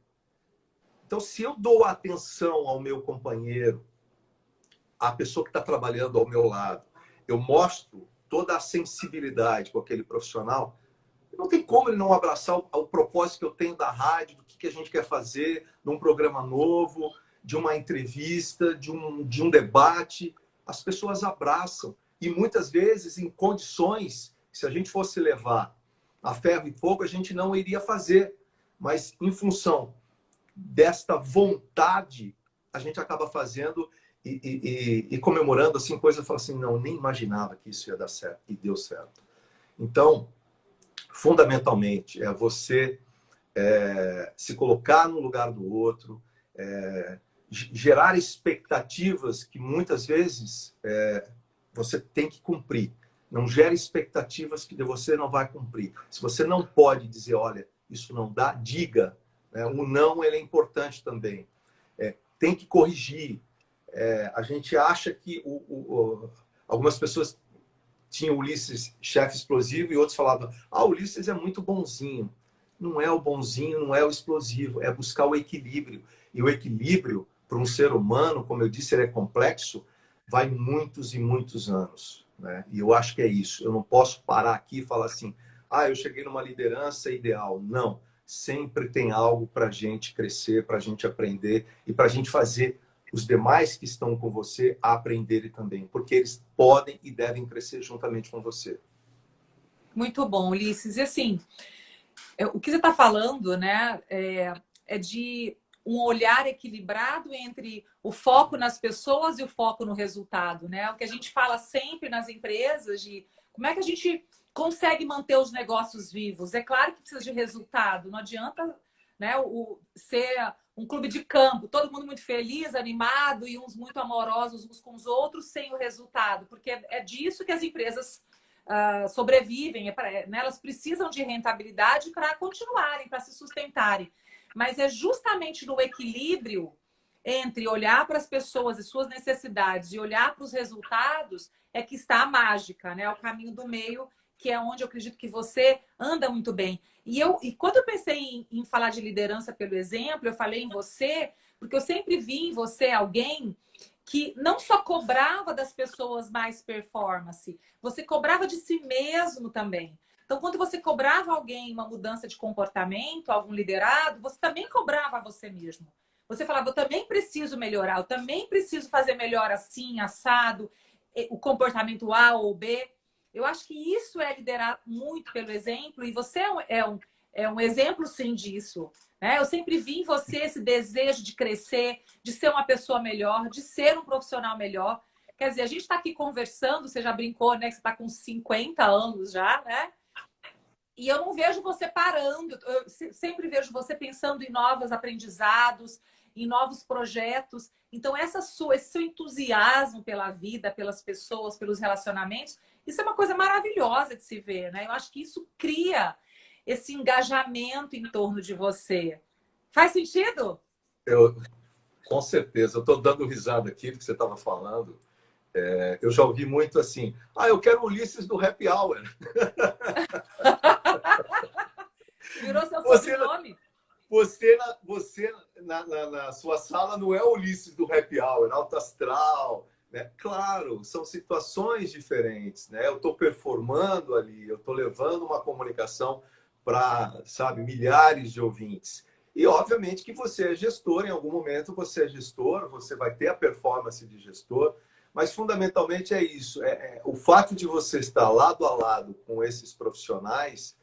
Então, se eu dou atenção ao meu companheiro, à pessoa que está trabalhando ao meu lado, eu mostro toda a sensibilidade com aquele profissional, não tem como ele não abraçar o propósito que eu tenho da rádio, do que a gente quer fazer, num programa novo, de uma entrevista, de um debate. As pessoas abraçam. E muitas vezes em condições, se a gente fosse levar a ferro e fogo, a gente não iria fazer. Mas em função desta vontade, a gente acaba fazendo e comemorando assim, coisa, fala assim, não, nem imaginava que isso ia dar certo. E deu certo. Então, fundamentalmente, é você se colocar no lugar do outro, gerar expectativas que muitas vezes você tem que cumprir. Não gere expectativas que você não vai cumprir. Se você não pode dizer, olha, isso não dá, diga. Né? O não ele é importante também. Tem que corrigir. A gente acha que algumas pessoas tinham Ulisses chefe explosivo e outros falavam, Ulisses é muito bonzinho. Não é o bonzinho, não é o explosivo, é buscar o equilíbrio. E o equilíbrio, para um ser humano, como eu disse, ele é complexo, vai muitos e muitos anos. Né? E eu acho que é isso. Eu não posso parar aqui e falar assim, eu cheguei numa liderança ideal. Não. Sempre tem algo para a gente crescer, para a gente aprender e para a gente fazer os demais que estão com você a aprenderem também, porque eles podem e devem crescer juntamente com você. Muito bom, Ulisses. E assim, o que você está falando, né, é de um olhar equilibrado entre o foco nas pessoas e o foco no resultado, né? O que a gente fala sempre nas empresas de como é que a gente consegue manter os negócios vivos. É claro que precisa de resultado, não adianta, né, ser um clube de campo, todo mundo muito feliz, animado e uns muito amorosos uns com os outros sem o resultado, porque é disso que as empresas sobrevivem, né? Elas precisam de rentabilidade para continuarem, para se sustentarem. Mas é justamente no equilíbrio entre olhar para as pessoas e suas necessidades e olhar para os resultados é que está a mágica, né? O caminho do meio, que é onde eu acredito que você anda muito bem. E quando eu pensei em falar de liderança pelo exemplo, eu falei em você, porque eu sempre vi em você alguém que não só cobrava das pessoas mais performance, você cobrava de si mesmo também. Então, quando você cobrava alguém uma mudança de comportamento, algum liderado, você também cobrava você mesmo. Você falava, eu também preciso melhorar, eu também preciso fazer melhor assim, assado, o comportamento A ou B. Eu acho que isso é liderar muito pelo exemplo, e você é um exemplo, sim, disso. Né? Eu sempre vi em você esse desejo de crescer, de ser uma pessoa melhor, de ser um profissional melhor. Quer dizer, a gente está aqui conversando, você já brincou, né? Que você está com 50 anos já, né? E eu não vejo você parando, eu sempre vejo você pensando em novos aprendizados, em novos projetos. Então, esse seu entusiasmo pela vida, pelas pessoas, pelos relacionamentos, isso é uma coisa maravilhosa de se ver, né? Eu acho que isso cria esse engajamento em torno de você. Faz sentido? Com certeza. Eu estou dando risada aqui do que você estava falando. Eu já ouvi muito assim, eu quero o Ulisses do Happy Hour. Virou seu Você, sobrenome? você na sua sala não é o Ulisses do Happy Hour, alto astral, né? Claro, são situações diferentes, né? Eu estou performando ali, eu estou levando uma comunicação para, sabe, milhares de ouvintes. E, obviamente, que você é gestor, em algum momento você é gestor, você vai ter a performance de gestor, mas, fundamentalmente, é isso. O fato de você estar lado a lado com esses profissionais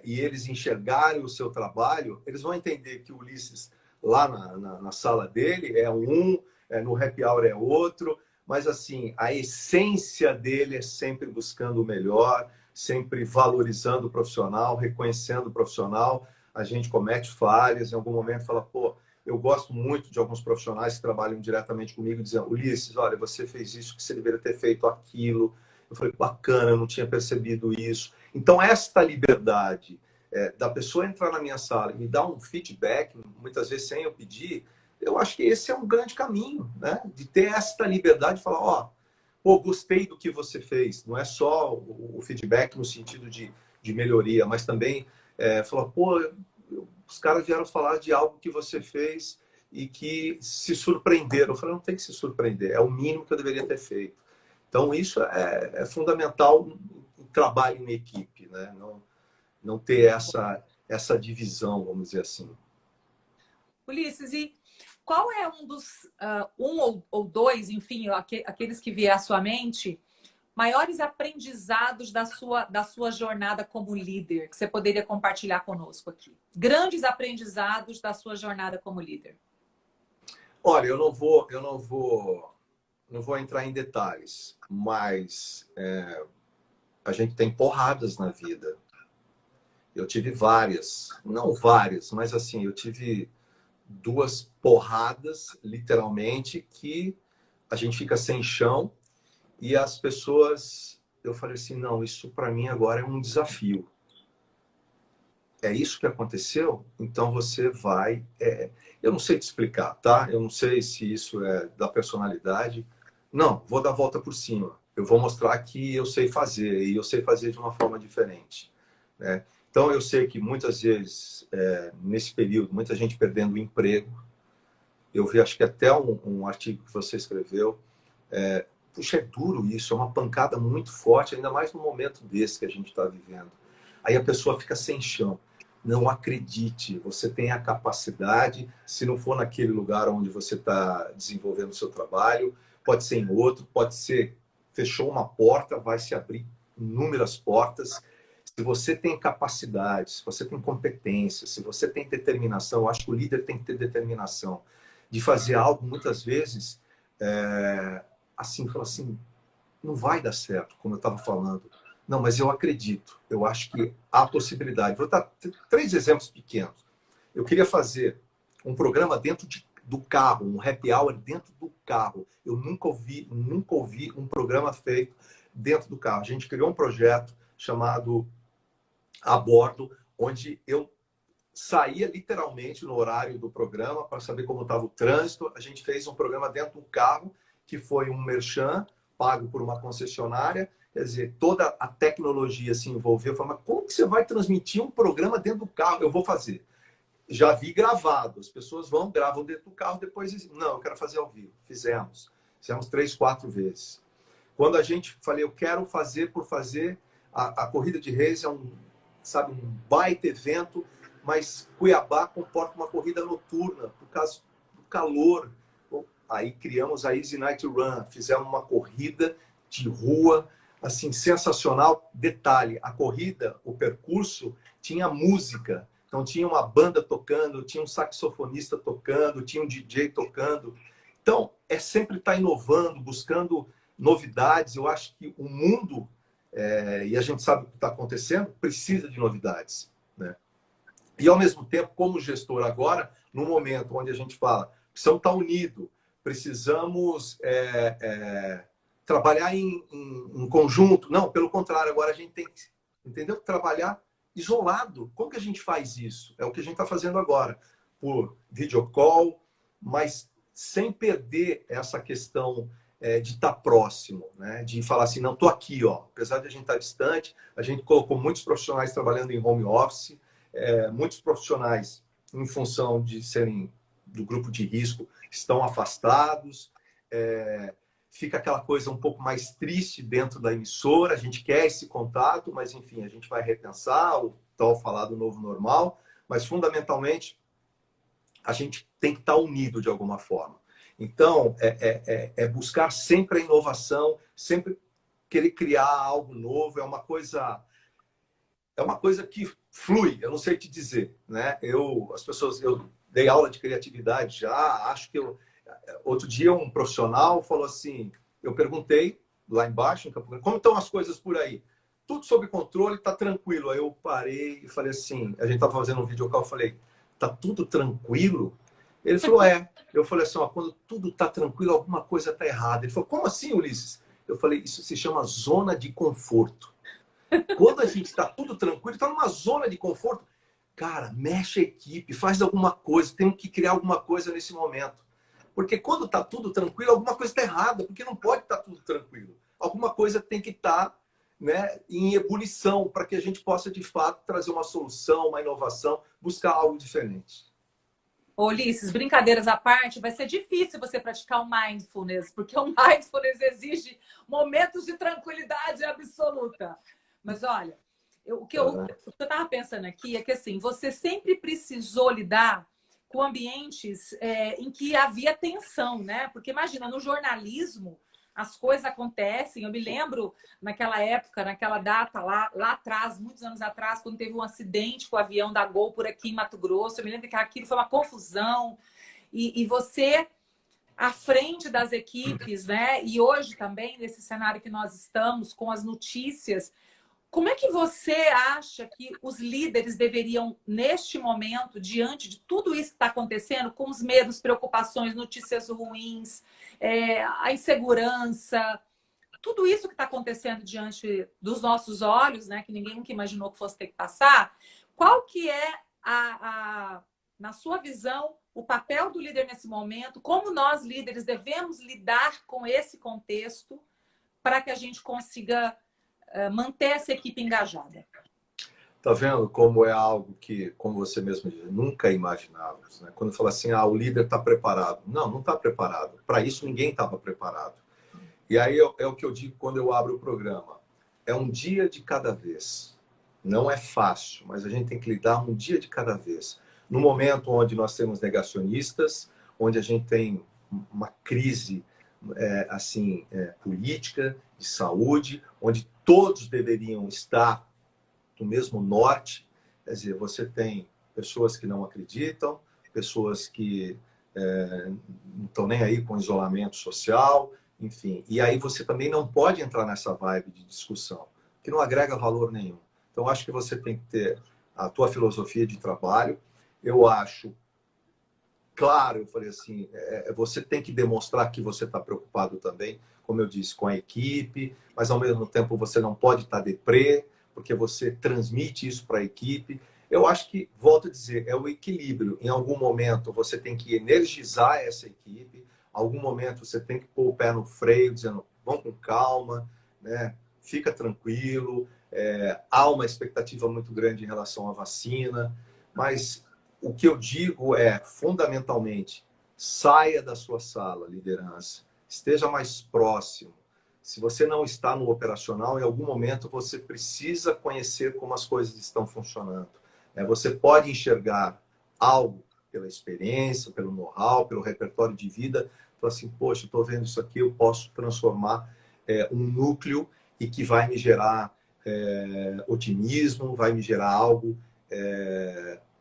e eles enxergarem o seu trabalho, eles vão entender que o Ulisses, lá na sala dele, é um, no happy hour é outro, mas, assim, a essência dele é sempre buscando o melhor, sempre valorizando o profissional, reconhecendo o profissional. A gente comete falhas, em algum momento fala, pô, eu gosto muito de alguns profissionais que trabalham diretamente comigo, dizendo, Ulisses, olha, você fez isso, que você deveria ter feito aquilo. Eu falei, bacana, eu não tinha percebido isso. Então, esta liberdade da pessoa entrar na minha sala e me dar um feedback, muitas vezes sem eu pedir, eu acho que esse é um grande caminho, né? De ter esta liberdade de falar, pô, gostei do que você fez. Não é só o feedback no sentido de melhoria, mas também falar, pô, os caras vieram falar de algo que você fez e que se surpreenderam. Eu falei, não tem que se surpreender, é o mínimo que eu deveria ter feito. Então, isso é fundamental no trabalho em equipe, né? Não ter essa divisão, vamos dizer assim. Ulisses, e qual é um dos, ou dois, enfim, aqueles que vier à sua mente, maiores aprendizados da sua jornada como líder, que você poderia compartilhar conosco aqui? Grandes aprendizados da sua jornada como líder. Olha, eu não vou entrar em detalhes, mas a gente tem porradas na vida. Eu tive várias, não várias, mas assim, eu tive 2 porradas, literalmente, que a gente fica sem chão e as pessoas, eu falei assim, não, isso para mim agora é um desafio. É isso que aconteceu? Então você vai... eu não sei te explicar, tá? Eu não sei se isso é da personalidade. Não, vou dar a volta por cima. Eu vou mostrar que eu sei fazer e eu sei fazer de uma forma diferente, né? Então eu sei que muitas vezes, nesse período, muita gente perdendo o emprego. Eu vi, acho que até um artigo que você escreveu. Puxa, é duro isso, é uma pancada muito forte, ainda mais no momento desse que a gente está vivendo. Aí a pessoa fica sem chão. Não acredite, você tem a capacidade, se não for naquele lugar onde você está desenvolvendo o seu trabalho, pode ser em outro, pode ser, fechou uma porta, vai se abrir inúmeras portas. Se você tem capacidade, se você tem competência, se você tem determinação, eu acho que o líder tem que ter determinação de fazer algo, muitas vezes, assim, fala assim, não vai dar certo, como eu estava falando. Não, mas eu acredito. Eu acho que há possibilidade. Vou dar 3 exemplos pequenos. Eu queria fazer um programa dentro do carro, um happy hour dentro do carro. Eu nunca ouvi um programa feito dentro do carro. A gente criou um projeto chamado A Bordo, onde eu saía literalmente no horário do programa para saber como estava o trânsito. A gente fez um programa dentro do carro, que foi um merchan, pago por uma concessionária. Quer dizer, toda a tecnologia se envolveu. Eu falei, mas como que você vai transmitir um programa dentro do carro? Eu vou fazer. Já vi gravado. As pessoas gravam dentro do carro, depois dizem, não, eu quero fazer ao vivo. Fizemos 3, 4 vezes. Quando a gente falei, eu quero fazer por fazer, a Corrida de Reis é um baita evento, mas Cuiabá comporta uma corrida noturna, por causa do calor. Aí criamos a Easy Night Run, fizemos uma corrida de rua, assim, sensacional. Detalhe, a corrida, o percurso, tinha música. Então tinha uma banda tocando, tinha um saxofonista tocando, tinha um DJ tocando. Então, sempre estar inovando, buscando novidades. Eu acho que o mundo, e a gente sabe o que está acontecendo, precisa de novidades, né? E, ao mesmo tempo, como gestor agora, no momento onde a gente fala, precisamos estar unidos, precisamos trabalhar em conjunto. Não, pelo contrário, agora a gente tem que, entendeu? Trabalhar isolado. Como que a gente faz isso? É o que a gente está fazendo agora, por videocall, mas sem perder essa questão de estar próximo, né? De falar assim, não, estou aqui, ó. Apesar de a gente estar distante, a gente colocou muitos profissionais trabalhando em home office, muitos profissionais, em função de serem do grupo de risco, estão afastados. Fica aquela coisa um pouco mais triste dentro da emissora, a gente quer esse contato, mas enfim, a gente vai repensar o tal falar do novo normal, mas fundamentalmente a gente tem que estar unido de alguma forma. Então, buscar sempre a inovação, sempre querer criar algo novo, é uma coisa que flui, eu não sei te dizer, né? Eu dei aula de criatividade já, acho que outro dia um profissional falou assim, eu perguntei lá embaixo, em Campo Grande, como estão as coisas por aí? Tudo sob controle, está tranquilo. Aí eu parei e falei assim, a gente estava fazendo um videocall, eu falei, tá tudo tranquilo? Ele falou, Eu falei assim, ó, quando tudo está tranquilo, alguma coisa está errada. Ele falou, como assim, Ulisses? Eu falei, isso se chama zona de conforto. Quando a gente está tudo tranquilo, está numa zona de conforto, cara, mexe a equipe, faz alguma coisa, tem que criar alguma coisa nesse momento. Porque quando está tudo tranquilo, alguma coisa está errada, porque não pode estar tudo tranquilo. Alguma coisa tem que estar, né, em ebulição para que a gente possa, de fato, trazer uma solução, uma inovação, buscar algo diferente. Ulisses, brincadeiras à parte, vai ser difícil você praticar o mindfulness, porque o mindfulness exige momentos de tranquilidade absoluta. Mas olha, o que eu estava pensando aqui é que assim, você sempre precisou lidar com ambientes em que havia tensão, né? Porque imagina, no jornalismo, as coisas acontecem. Eu me lembro naquela época, naquela data, lá atrás, muitos anos atrás, quando teve um acidente com o avião da Gol por aqui em Mato Grosso. Eu me lembro que aquilo foi uma confusão. E você, à frente das equipes, né? E hoje também, nesse cenário que nós estamos, com as notícias, como é que você acha que os líderes deveriam, neste momento, diante de tudo isso que está acontecendo, com os medos, preocupações, notícias ruins, a insegurança, tudo isso que está acontecendo diante dos nossos olhos, né, que ninguém nunca imaginou que fosse ter que passar, qual que é, na sua visão, o papel do líder nesse momento? Como nós, líderes, devemos lidar com esse contexto para que a gente consiga manter essa equipe engajada? Tá vendo como é algo que, como você mesmo diz, nunca imaginávamos, né? Quando fala assim, o líder está preparado. Não, não está preparado. Para isso, ninguém estava preparado. E aí é o que eu digo quando eu abro o programa. É um dia de cada vez. Não é fácil, mas a gente tem que lidar um dia de cada vez. No momento onde nós temos negacionistas, onde a gente tem uma crise política, de saúde, onde todos deveriam estar no mesmo norte. Quer dizer, você tem pessoas que não acreditam, pessoas que não estão nem aí com isolamento social, enfim. E aí você também não pode entrar nessa vibe de discussão, que não agrega valor nenhum. Então, acho que você tem que ter a tua filosofia de trabalho. Eu acho, claro, eu falei assim, você tem que demonstrar que você está preocupado também, como eu disse, com a equipe, mas ao mesmo tempo você não pode estar deprê, porque você transmite isso para a equipe. Eu acho que, volto a dizer, é o equilíbrio. Em algum momento você tem que energizar essa equipe, em algum momento você tem que pôr o pé no freio, dizendo, vamos com calma, né? Fica tranquilo. Há uma expectativa muito grande em relação à vacina, mas o que eu digo é, fundamentalmente, saia da sua sala, liderança, esteja mais próximo. Se você não está no operacional, em algum momento você precisa conhecer como as coisas estão funcionando. Você pode enxergar algo pela experiência, pelo know-how, pelo repertório de vida, falar assim, poxa, estou vendo isso aqui, eu posso transformar um núcleo e que vai me gerar otimismo, vai me gerar algo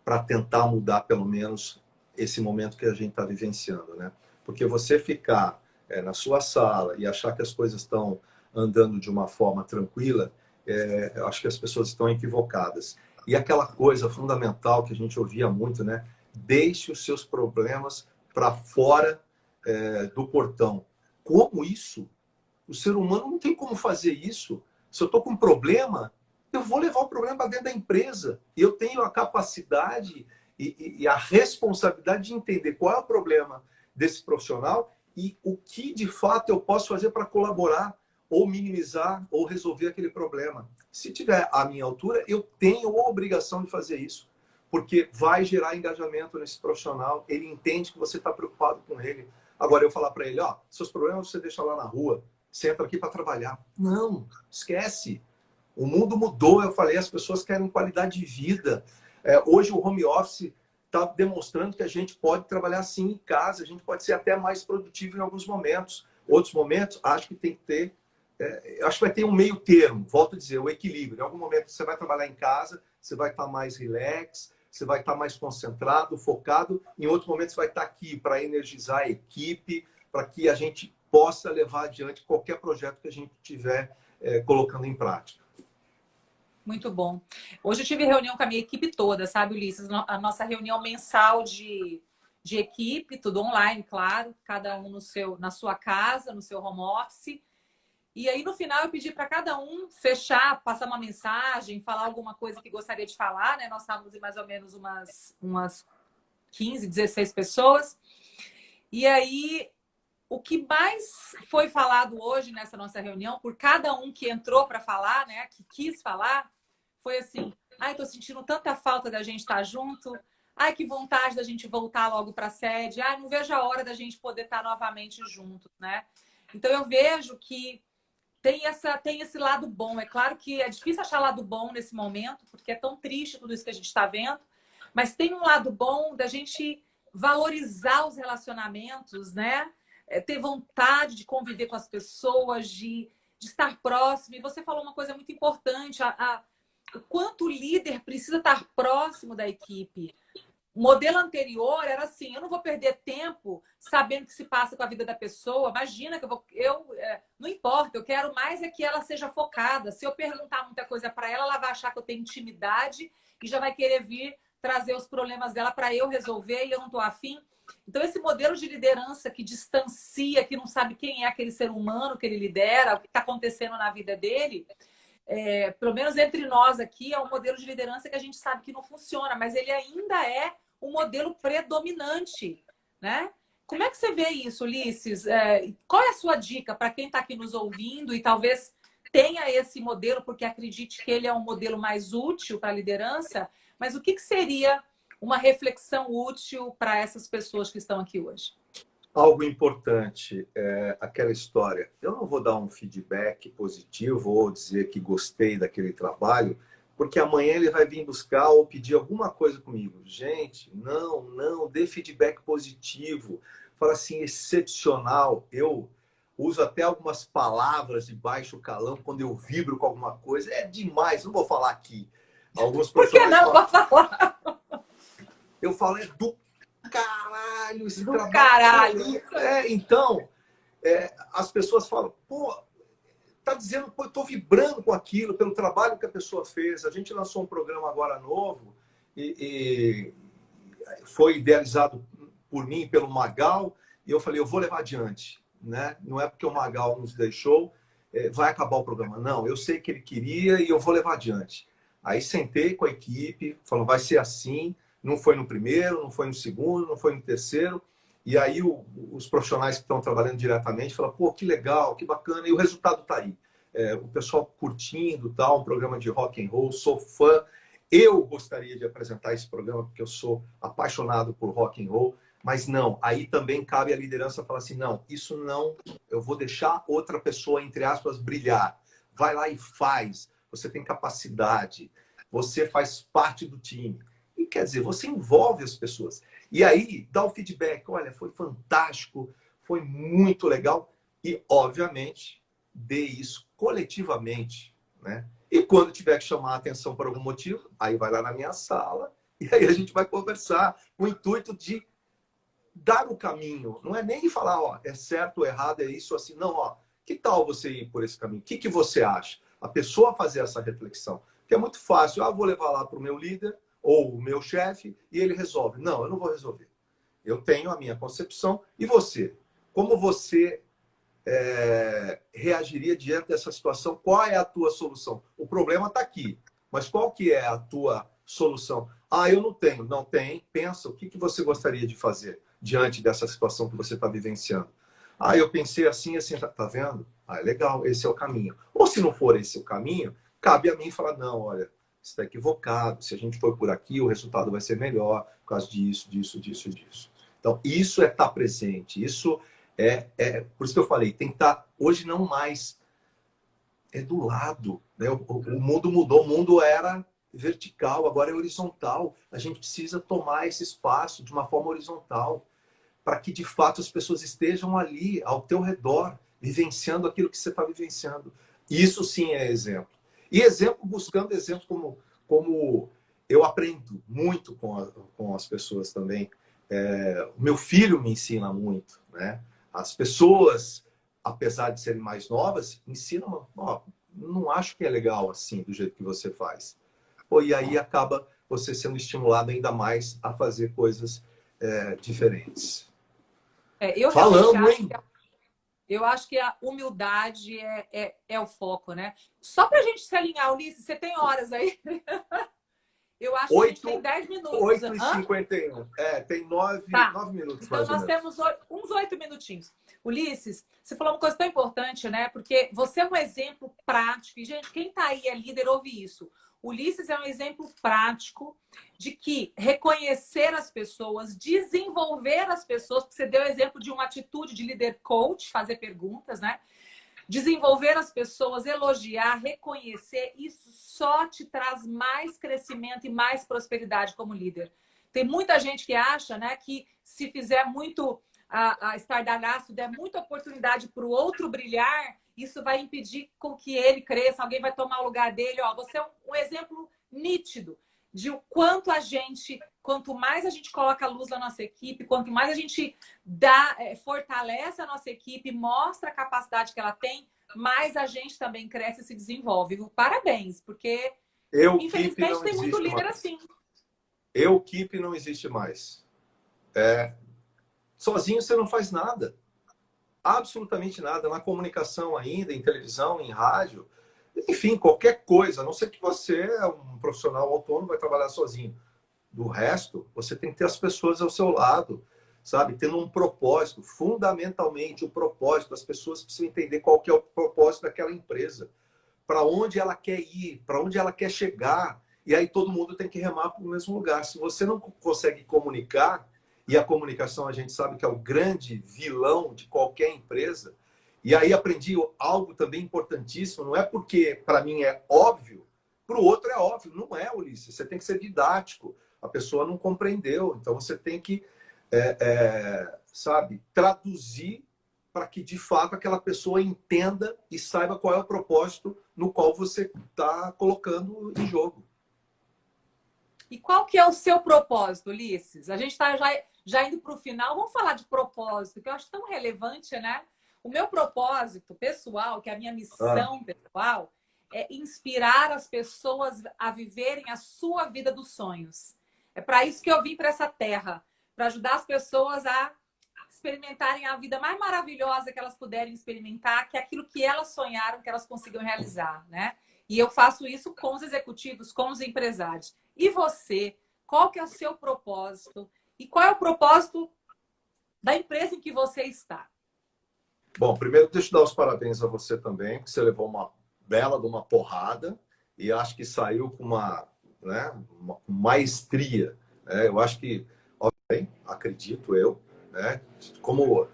para tentar mudar, pelo menos, esse momento que a gente está vivenciando, né? Porque você ficar na sua sala e achar que as coisas estão andando de uma forma tranquila, eu acho que as pessoas estão equivocadas. E aquela coisa fundamental que a gente ouvia muito, né? Deixe os seus problemas para fora do portão. Como isso? O ser humano não tem como fazer isso. Se eu estou com um problema, eu vou levar o problema para dentro da empresa. E eu tenho a capacidade e a responsabilidade de entender qual é o problema desse profissional e o que, de fato, eu posso fazer para colaborar ou minimizar ou resolver aquele problema. Se tiver à minha altura, eu tenho a obrigação de fazer isso, porque vai gerar engajamento nesse profissional, ele entende que você está preocupado com ele. Agora, eu falar para ele, ó, seus problemas você deixa lá na rua, você entra aqui para trabalhar. Não, esquece. O mundo mudou, eu falei, as pessoas querem qualidade de vida. Hoje o home office está demonstrando que a gente pode trabalhar sim em casa, a gente pode ser até mais produtivo em alguns momentos. Outros momentos, acho que tem que ter, acho que vai ter um meio termo, volto a dizer, o equilíbrio. Em algum momento você vai trabalhar em casa, você vai estar mais relax, você vai estar mais concentrado, focado. Em outros momentos você vai estar aqui para energizar a equipe, para que a gente possa levar adiante qualquer projeto que a gente estiver colocando em prática. Muito bom. Hoje eu tive reunião com a minha equipe toda, sabe, Ulisses? A nossa reunião mensal de equipe, tudo online, claro, cada um na sua casa, no seu home office. E aí, no final, eu pedi para cada um fechar, passar uma mensagem, falar alguma coisa que gostaria de falar, né? Nós estávamos em mais ou menos umas 15, 16 pessoas. E aí, o que mais foi falado hoje nessa nossa reunião, por cada um que entrou para falar, né? Que quis falar, foi assim: ai, tô sentindo tanta falta da gente estar junto. Ai, que vontade da gente voltar logo para a sede. Ai, não vejo a hora da gente poder estar novamente junto, né? Então, eu vejo que tem esse lado bom. É claro que é difícil achar lado bom nesse momento, porque é tão triste tudo isso que a gente está vendo. Mas tem um lado bom da gente valorizar os relacionamentos, né? Ter vontade de conviver com as pessoas, de estar próximo. E você falou uma coisa muito importante, o quanto o líder precisa estar próximo da equipe. O modelo anterior era assim: eu não vou perder tempo sabendo o que se passa com a vida da pessoa. Imagina que não importa, eu quero mais é que ela seja focada. Se eu perguntar muita coisa para ela, ela vai achar que eu tenho intimidade e já vai querer vir trazer os problemas dela para eu resolver e eu não estou afim. Então, esse modelo de liderança que distancia, que não sabe quem é aquele ser humano que ele lidera, o que está acontecendo na vida dele, pelo menos entre nós aqui, é um modelo de liderança que a gente sabe que não funciona, mas ele ainda é um modelo predominante, né? Como é que você vê isso, Ulisses? Qual é a sua dica para quem está aqui nos ouvindo e talvez tenha esse modelo porque acredite que ele é um modelo mais útil para a liderança, mas o que seria uma reflexão útil para essas pessoas que estão aqui hoje? Algo importante é aquela história. Eu não vou dar um feedback positivo ou dizer que gostei daquele trabalho, porque amanhã ele vai vir buscar ou pedir alguma coisa comigo. Gente, não, dê feedback positivo. Fala assim, excepcional. Eu uso até algumas palavras de baixo calão quando eu vibro com alguma coisa. É demais, não vou falar aqui. Alguns Por que não? Pode falar. Eu falo, é do caralho esse do trabalho. Caralho. Então, as pessoas falam, pô, tá dizendo, pô, eu tô vibrando com aquilo, pelo trabalho que a pessoa fez. A gente lançou um programa agora novo e foi idealizado por mim e pelo Magal, e eu falei, eu vou levar adiante, né? Não é porque o Magal nos deixou, vai acabar o programa. Não, eu sei que ele queria e eu vou levar adiante. Aí sentei com a equipe, falando, vai ser assim. Não foi no primeiro, não foi no segundo, não foi no terceiro. E aí os profissionais que estão trabalhando diretamente falam, pô, que legal, que bacana. E o resultado está aí. O pessoal curtindo, tal, um programa de rock and roll, sou fã. Eu gostaria de apresentar esse programa porque eu sou apaixonado por rock and roll. Mas não, aí também cabe a liderança falar assim, não, isso não, eu vou deixar outra pessoa, entre aspas, brilhar. Vai lá e faz. Você tem capacidade. Você faz parte do time. E quer dizer, você envolve as pessoas. E aí, dá o feedback. Olha, foi fantástico, foi muito legal. E, obviamente, dê isso coletivamente, né? E quando tiver que chamar a atenção por algum motivo, aí vai lá na minha sala e aí a gente vai conversar com o intuito de dar o caminho. Não é nem falar, ó, é certo ou errado, é isso assim. Não, ó, que tal você ir por esse caminho? O que você acha? A pessoa fazer essa reflexão. Porque é muito fácil. Ah, vou levar lá para o meu líder ou o meu chefe, e ele resolve. Não, eu não vou resolver. Eu tenho a minha concepção. E você? Como você reagiria diante dessa situação? Qual é a tua solução? O problema está aqui. Mas qual que é a tua solução? Ah, eu não tenho. Não tem. Pensa, o que você gostaria de fazer? diante dessa situação que você está vivenciando? Ah, eu pensei assim, assim, tá vendo? Ah, é legal, esse é o caminho. Ou se não for esse o caminho, cabe a mim falar, não, olha, você está equivocado, se a gente for por aqui, o resultado vai ser melhor, por causa disso, disso, disso, disso. Então, isso é estar presente, isso por isso que eu falei, tem que estar, hoje não mais, é do lado, né? O mundo mudou, o mundo era vertical, agora é horizontal. A gente precisa tomar esse espaço de uma forma horizontal, para que de fato as pessoas estejam ali, ao teu redor, vivenciando aquilo que você está vivenciando. Isso sim é exemplo. E exemplo, buscando exemplos como eu aprendo muito com as pessoas também. O meu filho me ensina muito, né? As pessoas, apesar de serem mais novas, ensinam, ó, não acho que é legal assim, do jeito que você faz. Pô, e aí acaba você sendo estimulado ainda mais a fazer coisas diferentes. Eu realmente Falando, acho hein? eu acho que a humildade é o foco, né? Só para a gente se alinhar, Ulisses, você tem horas aí? Eu acho que a gente tem 10 minutos. 8h51. Tem Tá. 9 minutos, Então, mais ou nós menos. temos uns 8 minutinhos. Ulisses, você falou uma coisa tão importante, né? Porque você é um exemplo prático. E, gente, quem tá aí é líder, ouve isso. Ulisses é um exemplo prático de que reconhecer as pessoas, desenvolver as pessoas, porque você deu exemplo de uma atitude de líder coach, fazer perguntas, né? Desenvolver as pessoas, elogiar, reconhecer, isso só te traz mais crescimento e mais prosperidade como líder. Tem muita gente que acha, né, que se fizer muito a estardalhaço, der muita oportunidade para o outro brilhar, isso vai impedir com que ele cresça, alguém vai tomar o lugar dele. Ó, você é um exemplo nítido de o quanto quanto mais a gente coloca a luz na nossa equipe, quanto mais a gente fortalece a nossa equipe, mostra a capacidade que ela tem, mais a gente também cresce e se desenvolve. Parabéns, porque Equipe infelizmente não tem muito existe líder mais. assim. Equipe não existe mais. Sozinho você não faz nada. Absolutamente nada. Na comunicação ainda, em televisão, em rádio, enfim, qualquer coisa. A não ser que você é um profissional autônomo, vai trabalhar sozinho. Do resto, você tem que ter as pessoas ao seu lado, sabe? Tendo um propósito. Fundamentalmente, o propósito. As pessoas precisam entender qual que é o propósito daquela empresa. Para onde ela quer ir, para onde ela quer chegar. E aí todo mundo tem que remar para o mesmo lugar. Se você não consegue comunicar, e a comunicação a gente sabe que é o grande vilão de qualquer empresa, e aí aprendi algo também importantíssimo, não é porque para mim é óbvio, para o outro é óbvio. Não é, Ulisses. Você tem que ser didático. A pessoa não compreendeu. Então você tem que, sabe, traduzir para que de fato aquela pessoa entenda e saiba qual é o propósito no qual você está colocando em jogo. E qual que é o seu propósito, Ulisses? A gente está já indo para o final. Vamos falar de propósito, que eu acho tão relevante, né? O meu propósito pessoal, que é a minha missão pessoal, é inspirar as pessoas a viverem a sua vida dos sonhos. É para isso que eu vim para essa terra, para ajudar as pessoas a experimentarem a vida mais maravilhosa que elas puderem experimentar, que é aquilo que elas sonharam que elas consigam realizar, né? E eu faço isso com os executivos, com os empresários. E você, qual que é o seu propósito? E qual é o propósito da empresa em que você está? Bom, primeiro deixa eu dar os parabéns a você também, que você levou uma bela de uma porrada e acho que saiu com uma maestria. Eu acho que, bem, acredito eu, né, como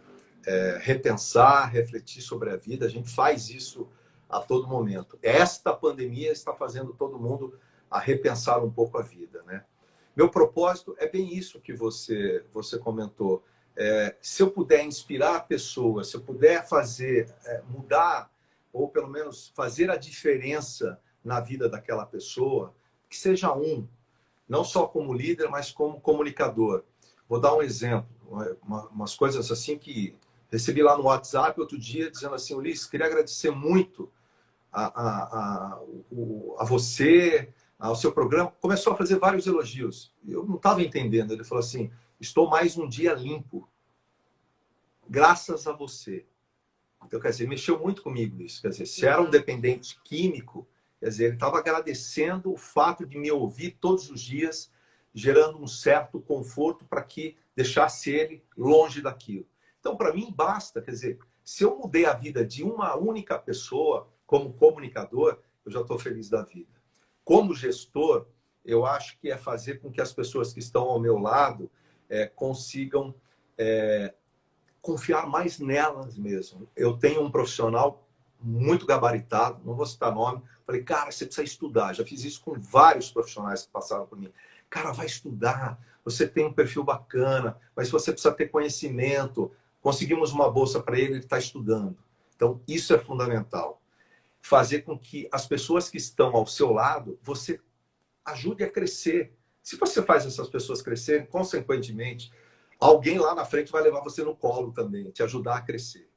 repensar, refletir sobre a vida, a gente faz isso a todo momento. Esta pandemia está fazendo todo mundo a repensar um pouco a vida, né? Meu propósito é bem isso que você comentou. Se eu puder inspirar a pessoa, se eu puder fazer, mudar, ou pelo menos fazer a diferença na vida daquela pessoa, que seja não só como líder, mas como comunicador. Vou dar um exemplo, umas coisas assim que recebi lá no WhatsApp outro dia, dizendo assim: Ulisses, queria agradecer muito a você, ao seu programa. Começou a fazer vários elogios. Eu não estava entendendo. Ele falou assim: estou mais um dia limpo, graças a você. Então, quer dizer, mexeu muito comigo isso. Quer dizer, se era um dependente químico, quer dizer, ele estava agradecendo o fato de me ouvir todos os dias, gerando um certo conforto para que deixasse ele longe daquilo. Então, para mim, basta. Quer dizer, se eu mudei a vida de uma única pessoa como comunicador, eu já estou feliz da vida. Como gestor, eu acho que é fazer com que as pessoas que estão ao meu lado consigam confiar mais nelas mesmo. Eu tenho um profissional muito gabaritado, não vou citar nome. Falei, cara, você precisa estudar. Já fiz isso com vários profissionais que passaram por mim. Cara, vai estudar. Você tem um perfil bacana, mas você precisa ter conhecimento. Conseguimos uma bolsa para ele, ele está estudando. Então, isso é fundamental. Fazer com que as pessoas que estão ao seu lado, você ajude a crescer. Se você faz essas pessoas crescerem, consequentemente, alguém lá na frente vai levar você no colo também, te ajudar a crescer.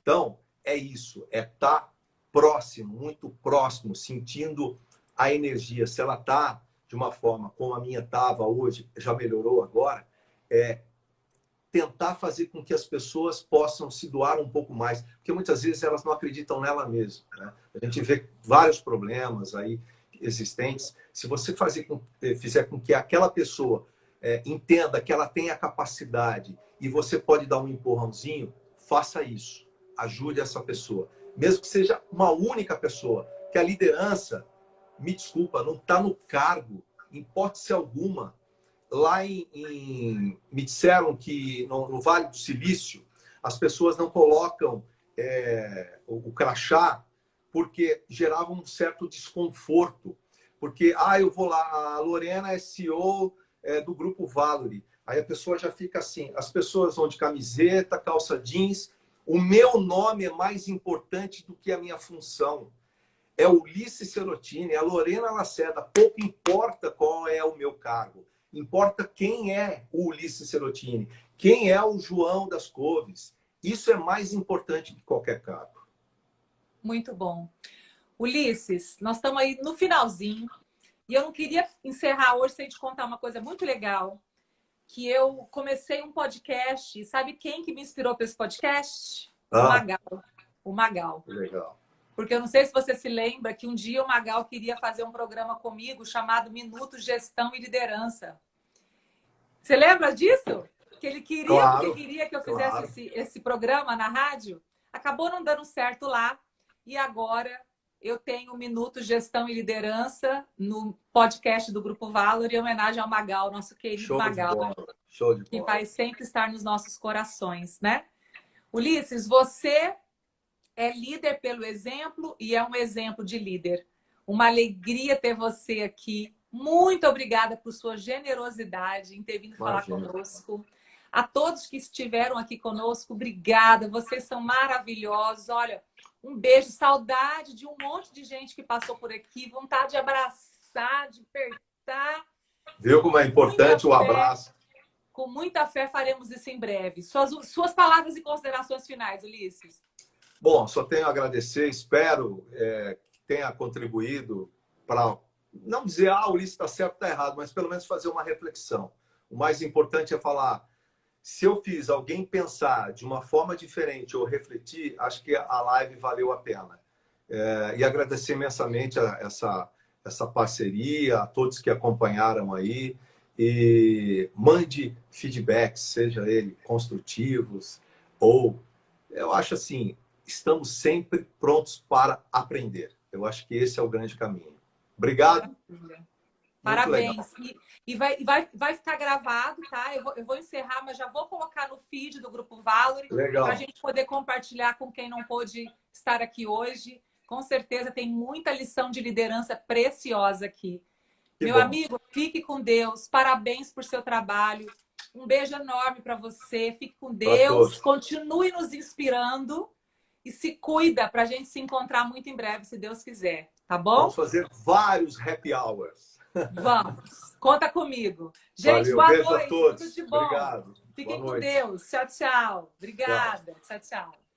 Então, é isso. É estar próximo, muito próximo, sentindo a energia. Se ela está de uma forma como a minha estava hoje, já melhorou agora, tentar fazer com que as pessoas possam se doar um pouco mais, porque muitas vezes elas não acreditam nela mesma, né? A gente vê vários problemas aí existentes. Se você fizer com que aquela pessoa entenda que ela tem a capacidade e você pode dar um empurrãozinho, faça isso. Ajude essa pessoa. Mesmo que seja uma única pessoa, que a liderança, me desculpa, não está no cargo, em hipótese alguma. Lá me disseram que no Vale do Silício as pessoas não colocam o crachá porque gerava um certo desconforto. Porque, eu vou lá, a Lorena é CEO do Grupo Valory. Aí a pessoa já fica assim, as pessoas vão de camiseta, calça jeans. O meu nome é mais importante do que a minha função. É o Ulisses Serotini, é a Lorena Lacerda. Pouco importa qual é o meu cargo. Importa quem é o Ulisses Serotini, quem é o João das Couves. Isso é mais importante que qualquer cargo. Muito bom. Ulisses, nós estamos aí no finalzinho e eu não queria encerrar hoje sem te contar uma coisa muito legal, que eu comecei um podcast. Sabe quem que me inspirou para esse podcast? O Magal. Legal. Porque eu não sei se você se lembra que um dia o Magal queria fazer um programa comigo chamado Minuto Gestão e Liderança. Você lembra disso? Que ele queria, claro, porque queria que eu fizesse esse programa na rádio. Acabou não dando certo lá. E agora eu tenho o Minuto Gestão e Liderança no podcast do Grupo Valor, em homenagem ao Magal, nosso querido Magal. Show de bola. Que vai sempre estar nos nossos corações, né? Ulisses, você é líder pelo exemplo e é um exemplo de líder. Uma alegria ter você aqui. Muito obrigada por sua generosidade em ter vindo falar conosco. A todos que estiveram aqui conosco, obrigada. Vocês são maravilhosos. Olha, um beijo, saudade de um monte de gente que passou por aqui. Vontade de abraçar, de apertar. Viu como é importante o abraço? Com muita fé faremos isso em breve. Suas palavras e considerações finais, Ulisses. Bom, só tenho a agradecer, espero que tenha contribuído para não dizer, o Ulisses está certo, está errado, mas pelo menos fazer uma reflexão. O mais importante é falar, se eu fiz alguém pensar de uma forma diferente ou refletir, acho que a live valeu a pena. E agradecer imensamente essa parceria, a todos que acompanharam aí. E mande feedbacks, seja ele construtivos ou... Eu acho assim, estamos sempre prontos para aprender. Eu acho que esse é o grande caminho. Obrigado. Parabéns. E vai ficar gravado, tá? Eu vou encerrar, mas já vou colocar no feed do Grupo Valor para a gente poder compartilhar com quem não pôde estar aqui hoje. Com certeza tem muita lição de liderança preciosa aqui. Meu amigo, fique com Deus. Parabéns por seu trabalho. Um beijo enorme para você. Fique com Deus. Continue nos inspirando. E se cuida para a gente se encontrar muito em breve, se Deus quiser. Tá bom? Vamos fazer vários happy hours. Vamos. Conta comigo. Gente, boa noite. Beijo a todos. Tudo de bom. Obrigado. Fiquem com Deus. Tchau, tchau. Obrigada. Tchau, tchau.